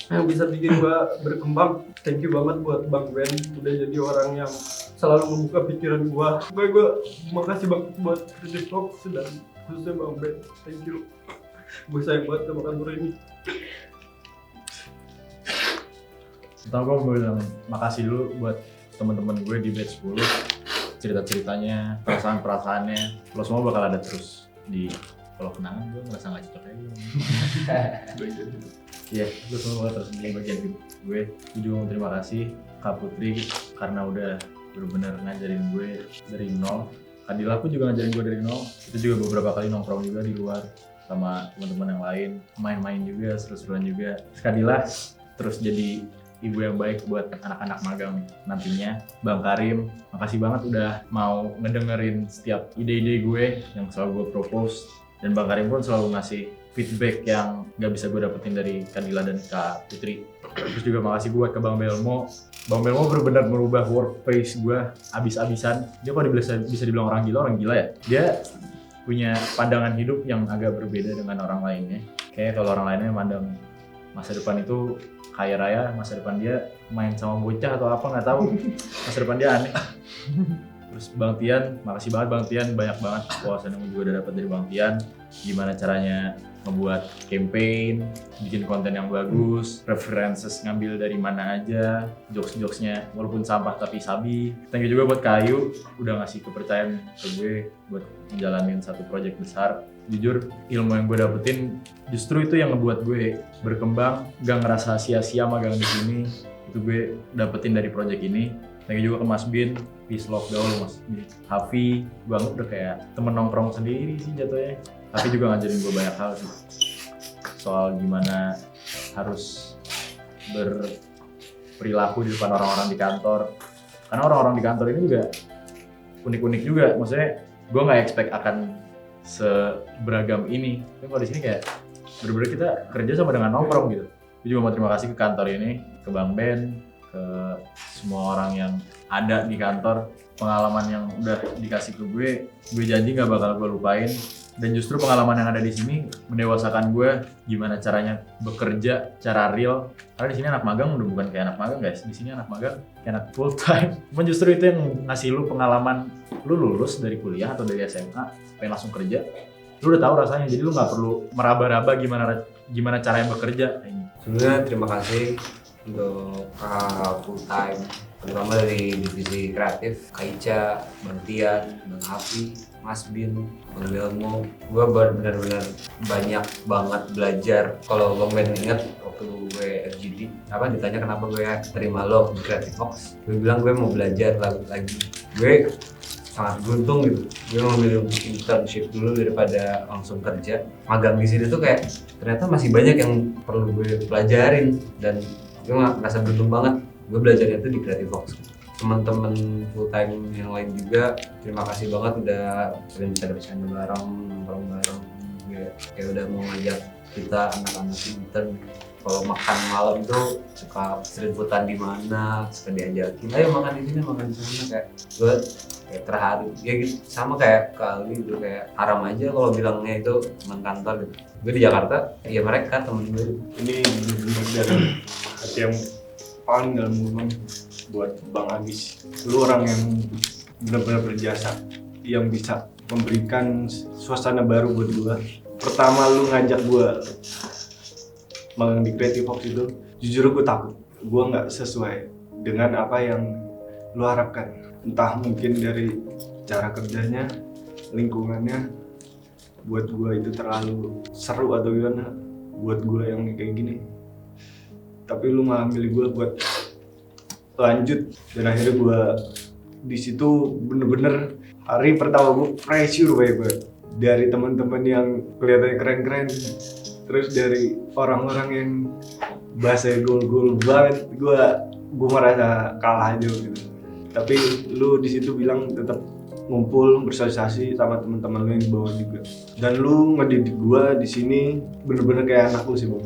yang bisa bikin gue berkembang. Thank you banget buat Bang Ben, udah jadi orang yang selalu membuka pikiran gue. Gue makasih banget buat Creative Fox dan khususnya Bang Ben, thank you. Gue sayang banget sama kantor ini. Pertama gue mau bilang makasih dulu buat teman-teman gue di batch 10. Cerita-ceritanya, perasaan-perasaannya, lo semua bakal ada terus di kalau kenangan. Gue ngerasa gak cocok aja. Iya, lo semua bakal terus di bagian hidup gue. Gue juga mau terima kasih Kak Putri karena udah benar-benar ngajarin gue dari nol. Kadila pun juga ngajarin gue dari nol. Itu juga beberapa kali nongkrong juga di luar sama teman-teman yang lain, main-main juga, seru-seruan juga. Kadila terus jadi ibu yang baik buat anak-anak magang nantinya. Bang Karim, makasih banget udah mau ngedengerin setiap ide-ide gue yang selalu gue propose. Dan Bang Karim pun selalu ngasih feedback yang gak bisa gue dapetin dari Kadila dan Kak Putri. Terus juga makasih buat ke Bang Belmo. Bang Belmo benar-benar merubah workplace gue abis-abisan. Dia kalau bisa dibilang orang gila ya. Dia punya pandangan hidup yang agak berbeda dengan orang lainnya. Kayaknya kalau orang lainnya mandang masa depan itu kaya raya, masa depan dia main sama bocah atau apa nggak tahu, masa depan dia aneh. Terus Bang Tian, makasih banget Bang Tian, banyak banget wawasan yang gue juga udah dapat dari Bang Tian. Gimana caranya ngebuat campaign, bikin konten yang bagus, references ngambil dari mana aja, jokes-jokesnya walaupun sampah tapi sabi. Thank you juga buat Kayu, udah ngasih kepercayaan ke gue buat menjalanin satu project besar. Jujur, ilmu yang gue dapetin justru itu yang ngebuat gue berkembang, gak ngerasa sia-sia magang di sini. Itu gue dapetin dari project ini. Thank you juga ke Mas Bin, peace love gaul Mas Bin. Hafi, gue anggap udah kayak temen nongkrong sendiri sih jatuhnya. Tapi juga ngajarin gue banyak hal sih. soal gimana harus berperilaku di depan orang-orang di kantor. Karena orang-orang di kantor ini juga unik-unik juga, maksudnya gue nggak expect akan seberagam ini. Tapi kalau di sini kayak bener-bener kita kerja sama dengan nongkrong gitu. Gue juga mau terima kasih ke kantor ini, ke Bang Ben, ke semua orang yang ada di kantor. Pengalaman yang udah dikasih ke gue janji nggak bakal gue lupain. Dan justru pengalaman yang ada di sini mendewasakan gue gimana caranya bekerja secara real. Karena di sini anak magang udah bukan kayak anak magang guys, di sini anak magang kayak anak full time. Cuman justru itu yang ngasih lu pengalaman, lu lulus dari kuliah atau dari SMA, pengen langsung kerja, lu udah tahu rasanya. Jadi lu nggak perlu meraba-raba gimana caranya bekerja. Sebenarnya terima kasih untuk full time, terutama dari divisi kreatif, Kak Ica, Bang Tian, Bang Hafi, Mas Bin, Bang Belmo. Gue benar-benar banyak banget belajar. Kalau Bang Ben inget waktu gue FGD, ditanya kenapa gue terima lo di Creative Fox, gue bilang gue mau belajar lagi. Gue sangat beruntung gitu. Gue memilih untuk internship dulu daripada langsung kerja. Magang di sini tuh kayak ternyata masih banyak yang perlu gue pelajarin dan gue merasa beruntung banget. Gue belajarnya itu di Creative Fox. Teman-teman full time yang lain juga terima kasih banget udah sering bercanda bareng, nongkrong bareng. Gue kayak udah mau ngajak kita anak-anak intern kalau makan malam tuh suka street foodan di mana, suka diajakin ayo makan di sini, makan di sana. Kayak gue kayak terharu ya gitu, sama kayak kali itu kayak haram aja kalau bilangnya itu teman kantor gitu. Gue di Jakarta ya mereka temen gue. Ini bener-bener dari hati yang paling dalam gue buat Bang Agis. Lu orang yang benar-benar berjasa, yang bisa memberikan suasana baru buat gue. Pertama lu ngajak gue magang di Creative Fox itu, jujur gue takut. Gue nggak sesuai dengan apa yang lu harapkan. Entah mungkin dari cara kerjanya, lingkungannya, buat gue itu terlalu seru atau gimana. Buat gue yang kayak gini. Tapi lu malah milih gue buat lanjut, dan akhirnya gue di situ bener-bener hari pertama gue pressure banget dari teman-teman yang kelihatannya keren-keren, terus dari orang-orang yang bahasa gol-gol banget, gue merasa kalah aja gitu. Tapi lu di situ bilang tetap ngumpul bersosialisasi sama teman-teman lu yang di bawah juga, dan lu ngedidik gue di sini bener-bener kayak anak lu sih Bang.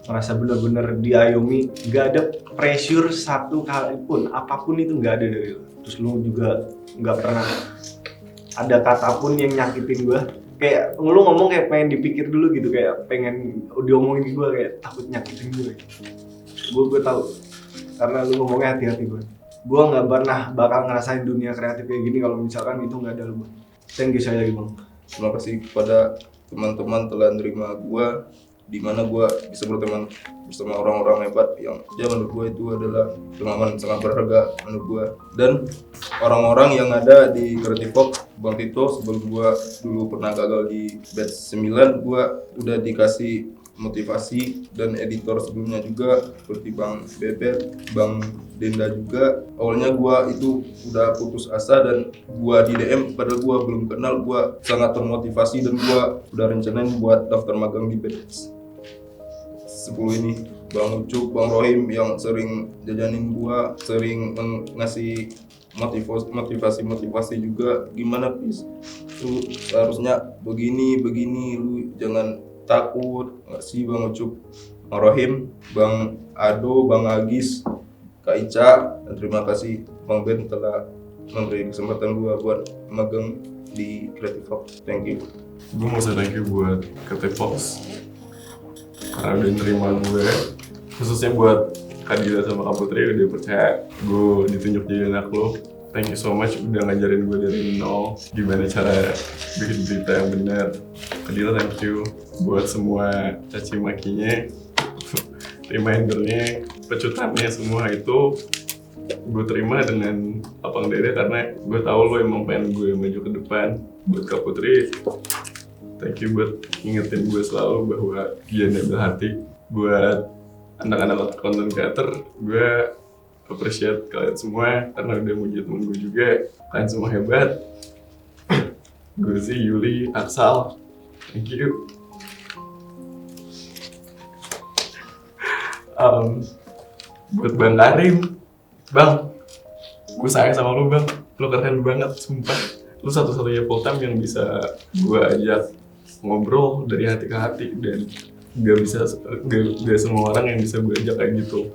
Merasa benar-benar diayomi, gak ada pressure satu kali pun, apapun itu gak ada dari lu. Terus lu juga gak pernah ada kata pun yang nyakitin gue. Kayak lu ngomong kayak pengen dipikir dulu gitu, kayak pengen diomongin gue kayak takut nyakitin gue. Gue tahu karena lu ngomongnya hati-hati gue. Gue gak pernah bakal ngerasain dunia kreatif kayak gini kalau misalkan itu gak ada lu. Thank you saya lagi Bang. Terima kasih kepada teman-teman telah nerima gue, di mana gue bisa berteman bersama orang-orang hebat yang menurut gue itu adalah pengalaman sangat berharga menurut gue. Dan orang-orang yang ada di Creative Fox, Bang Tito sebelum gue dulu pernah gagal di batch 9, gue udah dikasih motivasi, dan editor sebelumnya juga seperti Bang Bebet, Bang Denda juga. Awalnya gue itu udah putus asa dan gue di DM padahal gue belum kenal, gue sangat termotivasi dan gue udah rencanain buat daftar magang di batch 10 ini. Bang Ucup, Bang Rohim yang sering jajanin gua, sering ngasih motivasi juga, gimana Pis, lu seharusnya begini, lu jangan takut. Ngasih Bang Ucup, Bang Rohim, Bang Ado, Bang Agis, Kak Ica, dan terima kasih Bang Ben telah memberi kesempatan gua buat magang di Creative Fox. Thank you. Gue mau thank you buat Creative Fox karena udah nerima gue, khususnya buat Kak Dila sama Kak Putri udah percaya gue ditunjuk jadi anak lo. Thank you so much udah ngajarin gue dari nol gimana cara bikin berita yang benar. Kak Dila thank you buat semua caci makinya, remindernya, pecutannya, semua itu gue terima dengan lapang dada karena gue tahu lo emang pengen gue maju ke depan. Buat Kak Putri, thank you buat ngingetin gue selalu bahwa dia ngambil hati. Buat anak-anak content creator, gue appreciate kalian semua karena udah muji temen gue juga. Kalian semua hebat. Gue sih Yuli, Aksal, thank you. Buat Bang Karim, Bang, gue sayang sama lu Bang, lu keren banget, sumpah. Lu satu-satunya full time yang bisa gue ajak ngobrol dari hati ke hati, dan gak semua orang yang bisa gue ajak kayak gitu.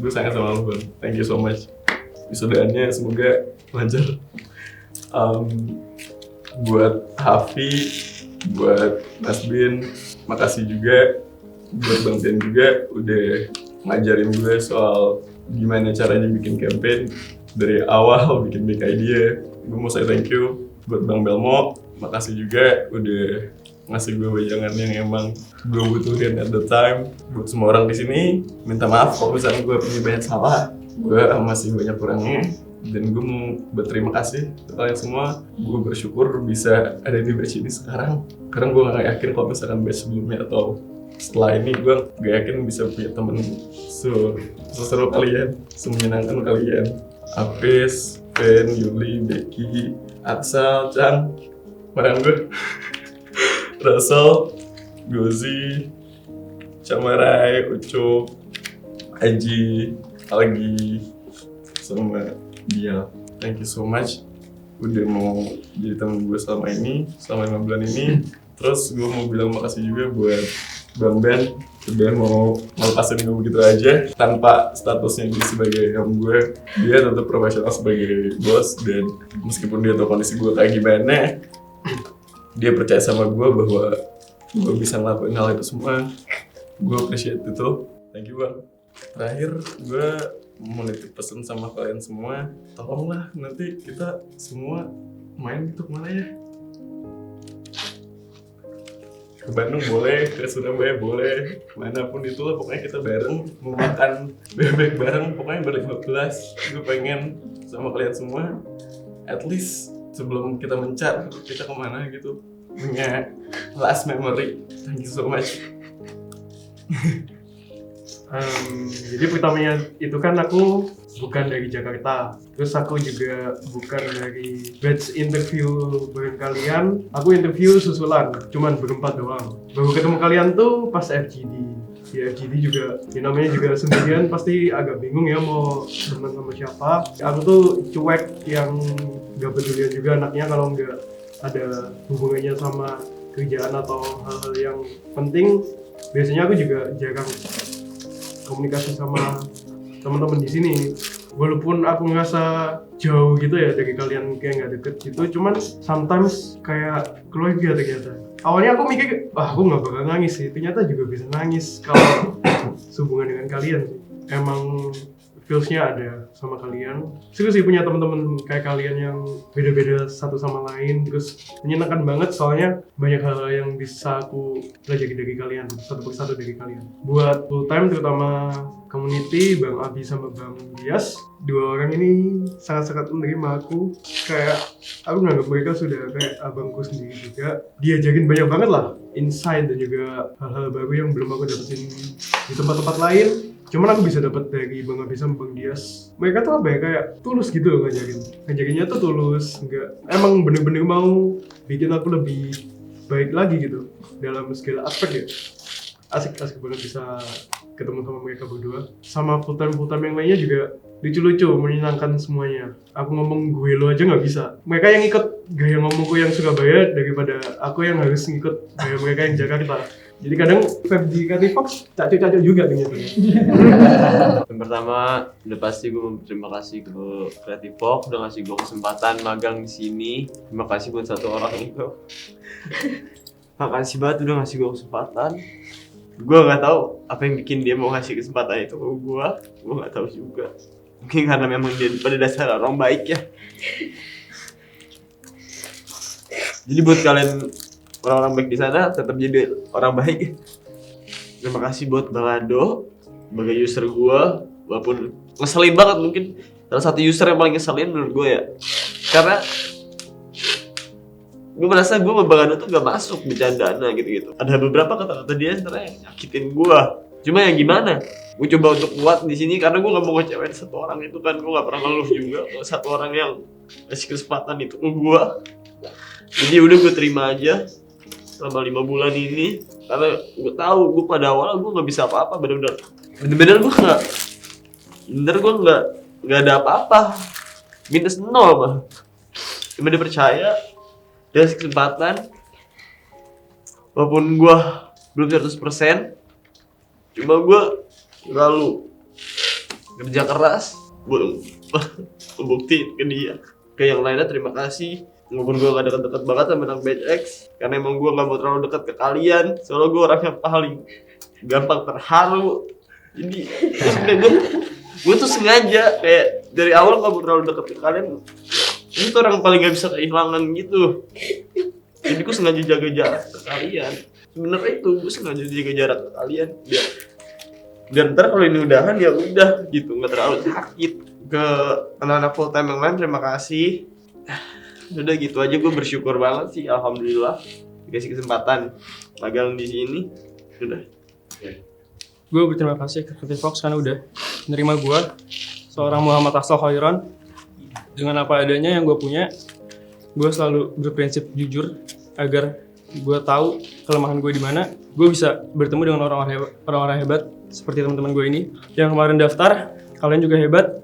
Gue sayang sama lu Bang, thank you so much. Wisudaannya semoga lancar. Buat Hafi, buat Mas Bin, makasih juga. Buat Bang Tian juga udah ngajarin gue soal gimana caranya bikin campaign dari awal, bikin big idea. Gue mau say thank you. Buat Bang Belmo, makasih juga udah ngasih gue wejangan yang emang gue butuhin at the time. Buat semua orang di sini, minta maaf kalau misalnya gue punya banyak salah. Gue masih banyak kurangnya. Dan gue mau berterima kasih ke kalian semua. Gue bersyukur bisa ada di batch ini sekarang. Karena gue gak yakin kalau misalkan batch sebelumnya atau setelah ini, gue gak yakin bisa punya temen seseru kalian, semenyenangkan kalian. Apis, Fen, Yuli, Becky, Atsal, Chan, barang gue, Russell, Gozi, Camarai, Ucup, Aji, Algi, sama dia. Thank you so much udah mau jadi temen gue selama 5 bulan ini. Terus gue mau bilang makasih juga buat Bang Ben udah mau ngelepasin gue begitu aja tanpa statusnya dia sebagai om gue. Dia tetap profesional sebagai bos, dan meskipun dia tahu kondisi gue kayak gimana, dia percaya sama gue bahwa gue bisa ngelakuin hal itu semua. Gue appreciate itu. Thank you Bang. Terakhir gue mau nitip pesan sama kalian semua, tolonglah nanti kita semua main gitu kemana ya? Ke Bandung boleh, ke Surabaya boleh, manapun itulah pokoknya kita bareng, mau makan bebek bareng, pokoknya ber-15. Gue pengen sama kalian semua, at least sebelum kita mencar, kita kemana gitu, punya last memory. Thank you so much. Jadi pertamanya itu kan aku bukan dari Jakarta, terus aku juga bukan dari batch interview bareng kalian. Aku interview susulan, cuman berempat doang. Baru ketemu kalian tuh pas FGD. Di FGD juga, namanya juga sendirian, pasti agak bingung ya mau teman sama siapa. Aku tuh cuek yang gak pedulian juga anaknya kalau nggak ada hubungannya sama kerjaan atau hal-hal yang penting. Biasanya aku juga jarang komunikasi sama teman-teman di sini, walaupun aku ngerasa jauh gitu ya dari kalian, kayak nggak deket gitu, cuman sometimes kayak keluarga ternyata. Awalnya aku mikir, aku nggak bakal nangis sih, ternyata juga bisa nangis kalau sehubungan dengan kalian sih. Emang feels-nya ada sama kalian. Seru sih punya teman-teman kayak kalian yang beda-beda satu sama lain, terus menyenangkan banget soalnya banyak hal yang bisa aku pelajari dari kalian, satu persatu dari kalian. Buat full time terutama community, Bang Abi sama Bang Dias, dua orang ini sangat-sangat menerima aku. Kayak aku nganggap mereka sudah kayak abangku sendiri juga. Diajarin banyak banget lah insight dan juga hal-hal baru yang belum aku dapetin di tempat-tempat lain. Cuman aku bisa dapat dari Bang Abi sama Bang Dias. Mereka tuh apa ya, kayak tulus gitu loh ngajarinnya tuh tulus, enggak emang bener-bener mau bikin aku lebih baik lagi gitu dalam segala aspek ya. Asik banget bisa ketemu sama mereka berdua. Sama full time yang lainnya juga lucu-lucu, menyenangkan semuanya. Aku ngomong gue lo aja nggak bisa. Mereka yang ikut gaya ngomongku yang Surabaya daripada aku yang harus ngikut gaya mereka yang Jakarta. Jadi kadang Feb di Creative Fox cacok juga ternyata. Yang pertama, udah pasti gue mau berterima kasih ke Creative Fox udah ngasih gue kesempatan magang di sini. Terima kasih buat satu orang itu. Makasih banget udah ngasih gue kesempatan. Gue nggak tahu apa yang bikin dia mau ngasih kesempatan itu ke gue nggak tahu juga. Mungkin karena memang dia pada dasar orang baik ya. Jadi buat kalian orang-orang baik di sana, tetap jadi orang baik. Terima kasih buat Bang Ado sebagai user gue, walaupun ngeselin banget mungkin salah satu user yang paling ngeselin menurut gue ya. Karena gue merasa gue sama Bang Ado tuh gak masuk bercandaan gitu-gitu. Ada beberapa kata-kata dia sebenarnya yang nyakitin gue. Cuma yang gimana? Gue coba untuk kuat di sini karena gue gak mau ngecewain satu orang itu kan. Gue gak pernah ngeluh juga kalau satu orang yang kasih kesempatan itu ke gue. Jadi udah gue terima aja selama 5 bulan ini, karena gue tahu gue pada awal gue nggak bisa apa-apa, benar-benar bener-bener gue nggak ada apa-apa, minus 0 mah. Cuma dia percaya, dia kasih kesempatan, walaupun gue belum 100%, cuma gue selalu kerja keras buat membuktiin ke dia. Ke yang lainnya terima kasih, walaupun gue gak deket-deket banget sama anak Batch X, karena emang gue gak mau terlalu dekat ke kalian, soalnya gue orangnya paling gampang terharu. Jadi sebenernya gue tuh sengaja kayak dari awal gak mau terlalu dekat ke kalian. Ini tuh orang paling gak bisa kehilangan gitu. Jadi gue sengaja jaga jarak ke kalian. Sebenarnya itu gue sengaja jaga jarak ke kalian biar ntar kalau ini udahan ya udah gitu, nggak terlalu sakit. Ke anak-anak full time yang lain terima kasih. Udah gitu aja, gue bersyukur banget sih, alhamdulillah dikasih kesempatan magang di sini. Udah. Gue berterima kasih ke Creative Fox karena udah menerima gue seorang Muhammad Afzal Khairan dengan apa adanya yang gue punya. Gue selalu berprinsip jujur agar gue tahu kelemahan gue di mana. Gue bisa bertemu dengan orang-orang hebat seperti teman-teman gue ini yang kemarin daftar. Kalian juga hebat,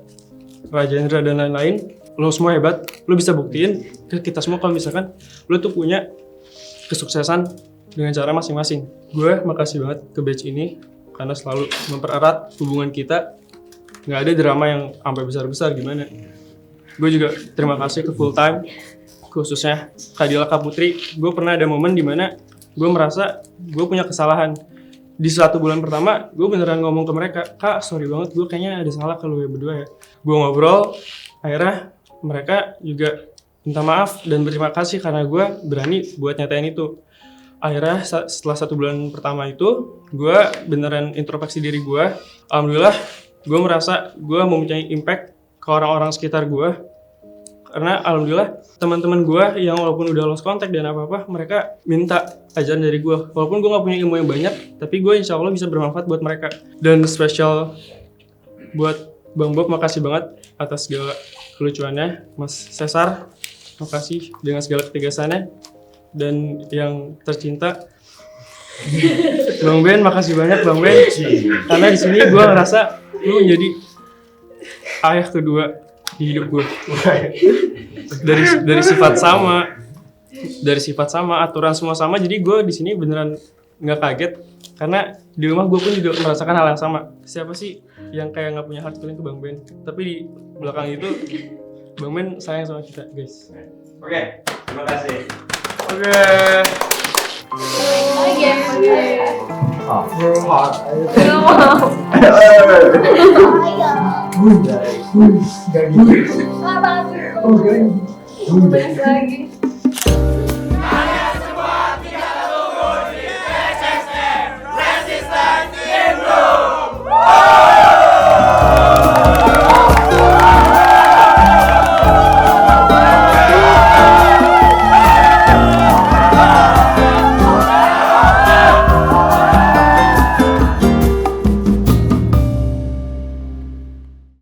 Raja Indra dan lain-lain. Lo semua hebat. Lo bisa buktiin ke kita semua kalau misalkan lo tuh punya kesuksesan dengan cara masing-masing. Gue makasih banget ke batch ini karena selalu mempererat hubungan kita. Nggak ada drama yang sampai besar-besar gimana. Gue juga terima kasih ke full time, khususnya Kadila Kaputri. Gue pernah ada momen dimana gue merasa gue punya kesalahan. Di 1 bulan pertama, gue beneran ngomong ke mereka, Kak, sorry banget, gue kayaknya ada salah ke lu ya berdua ya. Gue ngobrol, akhirnya mereka juga minta maaf dan berterima kasih karena gue berani buat nyatain itu. Akhirnya setelah 1 bulan pertama itu, gue beneran introspeksi diri gue. Alhamdulillah, gue merasa gue mempunyai impact ke orang-orang sekitar gue. Karena alhamdulillah teman-teman gue yang walaupun udah lost contact dan apa-apa, mereka minta ajaran dari gue. Walaupun gue gak punya ilmu yang banyak, tapi gue insya Allah bisa bermanfaat buat mereka. Dan spesial buat Bang Bob, makasih banget atas segala kelucuannya. Mas Cesar, makasih dengan segala ketegasannya. Dan yang tercinta Bang Ben, makasih banyak Bang Ben. Karena di sini gue ngerasa lu menjadi ayah kedua di hidup gue. dari sifat sama, aturan semua sama. Jadi gue di sini beneran nggak kaget karena di rumah gue pun juga merasakan hal yang sama. Siapa sih yang kayak nggak punya heart feeling ke Bang Ben? Tapi di belakang itu Bang Ben sayang sama kita, guys. Oke, terima kasih. Oke. Balik lagi.